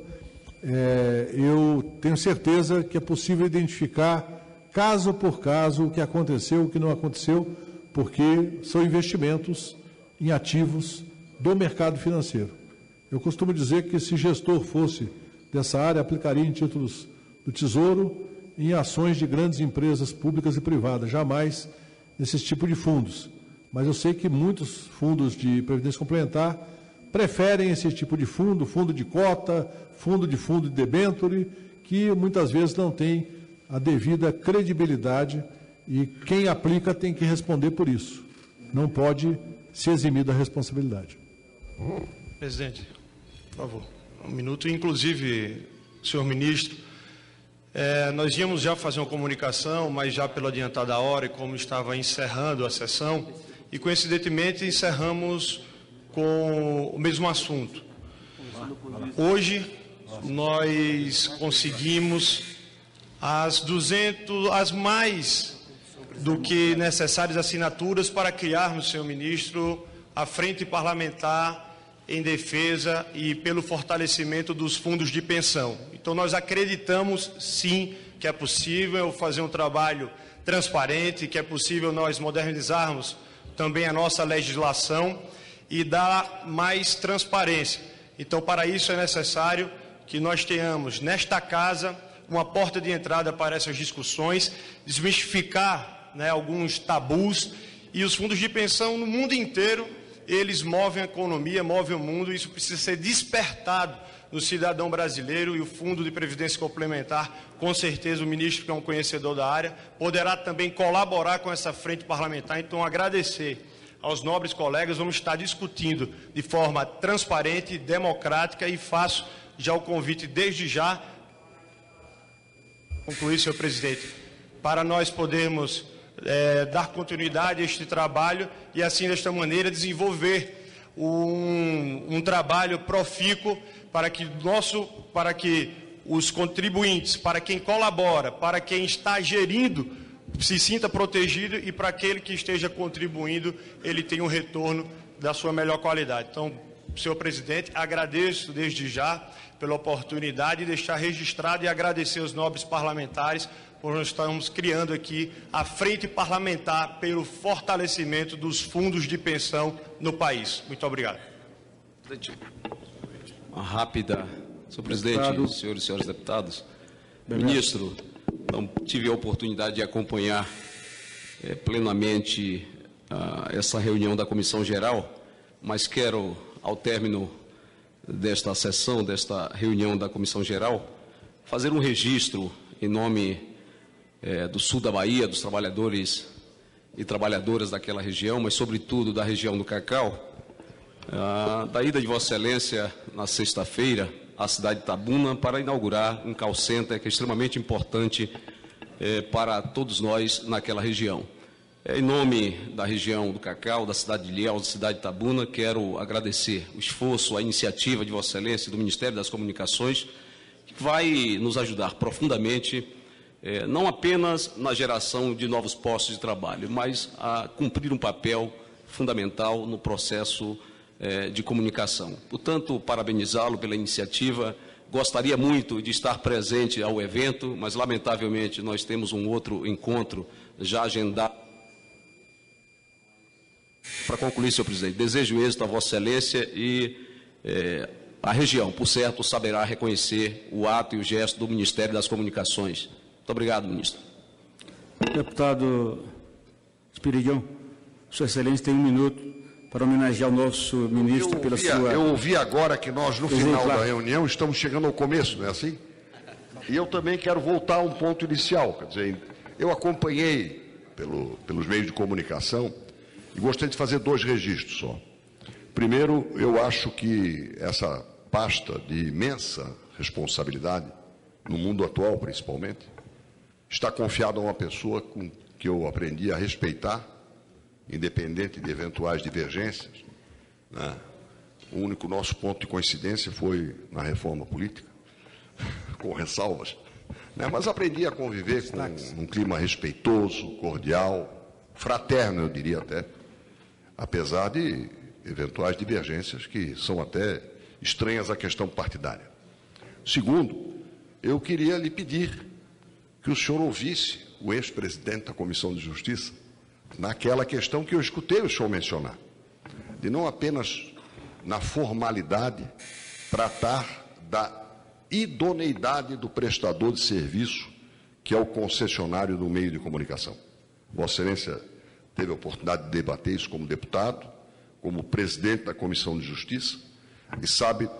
eu tenho certeza que é possível identificar, caso por caso, o que aconteceu, o que não aconteceu, porque são investimentos em ativos do mercado financeiro. Eu costumo dizer que, se gestor fosse dessa área, aplicaria em títulos do Tesouro em ações de grandes empresas públicas e privadas, jamais nesse tipo de fundos. Mas eu sei que muitos fundos de previdência complementar preferem esse tipo de fundo, fundo de cota, fundo de debenture, que muitas vezes não tem a devida credibilidade, e quem aplica tem que responder por isso. Não pode se eximir da responsabilidade. Presidente, por favor, um minuto. Inclusive, senhor ministro, nós íamos já fazer uma comunicação, mas já pelo adiantar da hora, e como estava encerrando a sessão, e coincidentemente encerramos com o mesmo assunto. Hoje nós conseguimos as mais do que necessárias assinaturas para criarmos, senhor ministro, a frente parlamentar em defesa e pelo fortalecimento dos fundos de pensão. Então nós acreditamos sim que é possível fazer um trabalho transparente, que é possível nós modernizarmos também a nossa legislação e dar mais transparência. Então, para isso é necessário que nós tenhamos nesta casa uma porta de entrada para essas discussões, desmistificar, alguns tabus, e os fundos de pensão no mundo inteiro, eles movem a economia, movem o mundo, e isso precisa ser despertado no cidadão brasileiro, e o Fundo de Previdência Complementar, com certeza o ministro, que é um conhecedor da área, poderá também colaborar com essa frente parlamentar. Então, agradecer aos nobres colegas, vamos estar discutindo de forma transparente, democrática, e faço já o convite desde já concluir, senhor presidente, para nós podermos dar continuidade a este trabalho e, assim, desta maneira, desenvolver um trabalho profícuo para que os contribuintes, para quem colabora, para quem está gerindo, se sinta protegido e para aquele que esteja contribuindo, ele tenha um retorno da sua melhor qualidade. Então, senhor presidente, agradeço desde já pela oportunidade de deixar registrado e agradecer aos nobres parlamentares por nós estarmos criando aqui a Frente Parlamentar pelo fortalecimento dos fundos de pensão no país. Muito obrigado. Uma rápida, senhor presidente, senhores e senhoras deputados. Ministro, não tive a oportunidade de acompanhar plenamente essa reunião da Comissão Geral, mas quero, ao término desta sessão, desta reunião da Comissão Geral, fazer um registro em nome do sul da Bahia, dos trabalhadores e trabalhadoras daquela região, mas sobretudo da região do Cacau, da ida de Vossa Excelência na sexta-feira à cidade de Itabuna para inaugurar um call center que é extremamente importante para todos nós naquela região. Em nome da região do Cacau, da cidade de Ilhéus, da cidade de Itabuna, quero agradecer o esforço, a iniciativa de Vossa Excelência e do Ministério das Comunicações, que vai nos ajudar profundamente, não apenas na geração de novos postos de trabalho, mas a cumprir um papel fundamental no processo de comunicação. Portanto, parabenizá-lo pela iniciativa. Gostaria muito de estar presente ao evento, mas, lamentavelmente, nós temos um outro encontro já agendado. Para concluir, senhor presidente, desejo êxito a Vossa Excelência e a região, por certo, saberá reconhecer o ato e o gesto do Ministério das Comunicações. Muito obrigado, ministro. Deputado Espiridião, Sua Excelência tem 1 minuto para homenagear o nosso ministro pela sua... Eu ouvi agora que nós, no final da reunião, estamos chegando ao começo, não é assim? E eu também quero voltar a um ponto inicial. Quer dizer, eu acompanhei pelos meios de comunicação e gostaria de fazer 2 registros só. Primeiro, eu acho que essa pasta de imensa responsabilidade, no mundo atual principalmente, está confiada a uma pessoa que eu aprendi a respeitar, independente de eventuais divergências, né? O único nosso ponto de coincidência foi na reforma política, com ressalvas, né? Mas aprendi a conviver com um clima respeitoso, cordial, fraterno, eu diria até, apesar de eventuais divergências que são até estranhas à questão partidária. Segundo, eu queria lhe pedir que o senhor ouvisse o ex-presidente da Comissão de Justiça naquela questão que eu escutei o senhor mencionar, de não apenas na formalidade tratar da idoneidade do prestador de serviço, que é o concessionário do meio de comunicação. Vossa Excelência teve a oportunidade de debater isso como deputado, como presidente da Comissão de Justiça, e sabe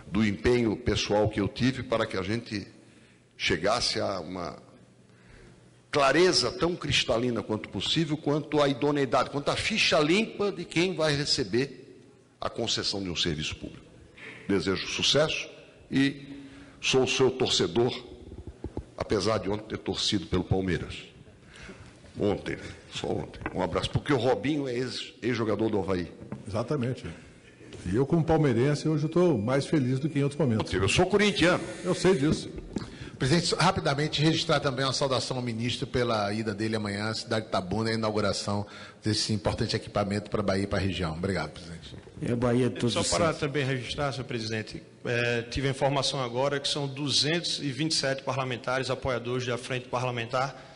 do empenho pessoal que eu tive para que a gente chegasse a uma clareza tão cristalina quanto possível, quanto a idoneidade, quanto a ficha limpa de quem vai receber a concessão de um serviço público. Desejo sucesso e sou o seu torcedor, apesar de ontem ter torcido pelo Palmeiras. Só ontem. Um abraço, porque o Robinho é ex-jogador do Avaí. Exatamente. E eu, como palmeirense, hoje estou mais feliz do que em outros momentos. Eu sou corintiano. Eu sei disso. Presidente, rapidamente registrar também uma saudação ao ministro pela ida dele amanhã à cidade de Itabuna e a inauguração desse importante equipamento para a Bahia e para a região. Obrigado, presidente. É a Bahia de todos Só para também registrar, senhor presidente, tive a informação agora que são 227 parlamentares apoiadores da Frente Parlamentar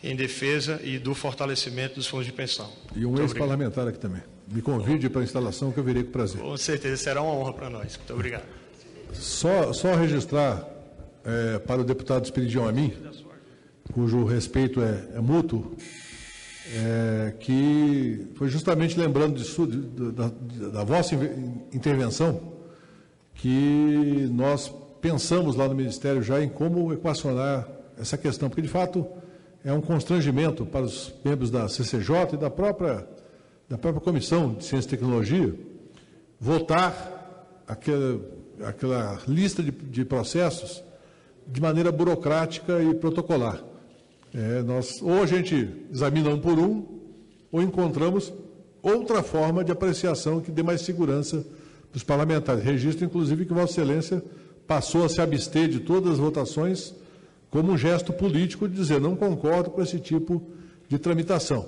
em defesa e do fortalecimento dos fundos de pensão. E um ex-parlamentar aqui também. Me convide para a instalação que eu virei com prazer. Com certeza, será uma honra para nós. Muito obrigado. Só registrar para o deputado Espiridião a mim, cujo respeito é mútuo, que foi justamente lembrando da vossa intervenção que nós pensamos lá no Ministério já em como equacionar essa questão, porque de fato é um constrangimento para os membros da CCJ e da própria Comissão de Ciência e Tecnologia votar aquela lista de processos de maneira burocrática e protocolar. Ou a gente examina um por um, ou encontramos outra forma de apreciação que dê mais segurança para os parlamentares. Registro, inclusive, que Vossa Excelência passou a se abster de todas as votações como um gesto político de dizer não concordo com esse tipo de tramitação.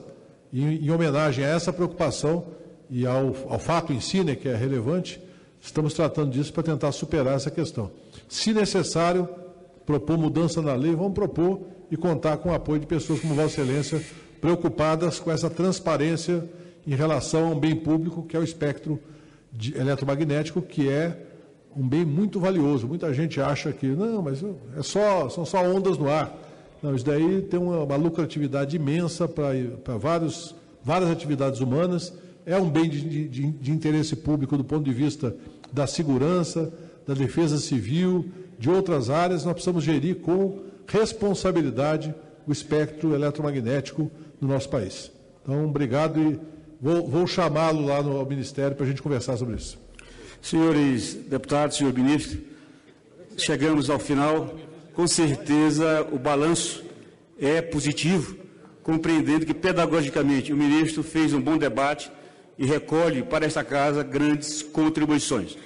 E, em homenagem a essa preocupação e ao fato em si, né, que é relevante, estamos tratando disso para tentar superar essa questão. Se necessário, propor mudança na lei, vamos propor e contar com o apoio de pessoas como Vossa Excelência, preocupadas com essa transparência em relação a um bem público, que é o espectro eletromagnético, que é um bem muito valioso. Muita gente acha que, não, mas são só ondas no ar. Não, isso daí tem uma lucratividade imensa para várias atividades humanas, é um bem de interesse público do ponto de vista da segurança, da defesa civil, de outras áreas. Nós precisamos gerir com responsabilidade o espectro eletromagnético no nosso país. Então, obrigado e vou chamá-lo lá no Ministério para a gente conversar sobre isso. Senhores deputados, senhor ministro, chegamos ao final. Com certeza o balanço é positivo, compreendendo que pedagogicamente o ministro fez um bom debate e recolhe para esta casa grandes contribuições.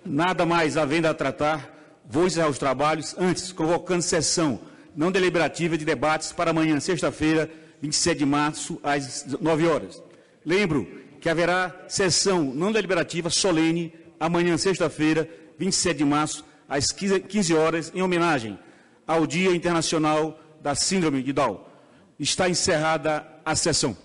Nada mais havendo a tratar, vou encerrar os trabalhos, antes convocando sessão não deliberativa de debates para amanhã, sexta-feira, 27 de março, às 9 horas. Lembro que haverá sessão não deliberativa solene amanhã, sexta-feira, 27 de março, às 15 horas, em homenagem ao Dia Internacional da Síndrome de Down. Está encerrada a sessão.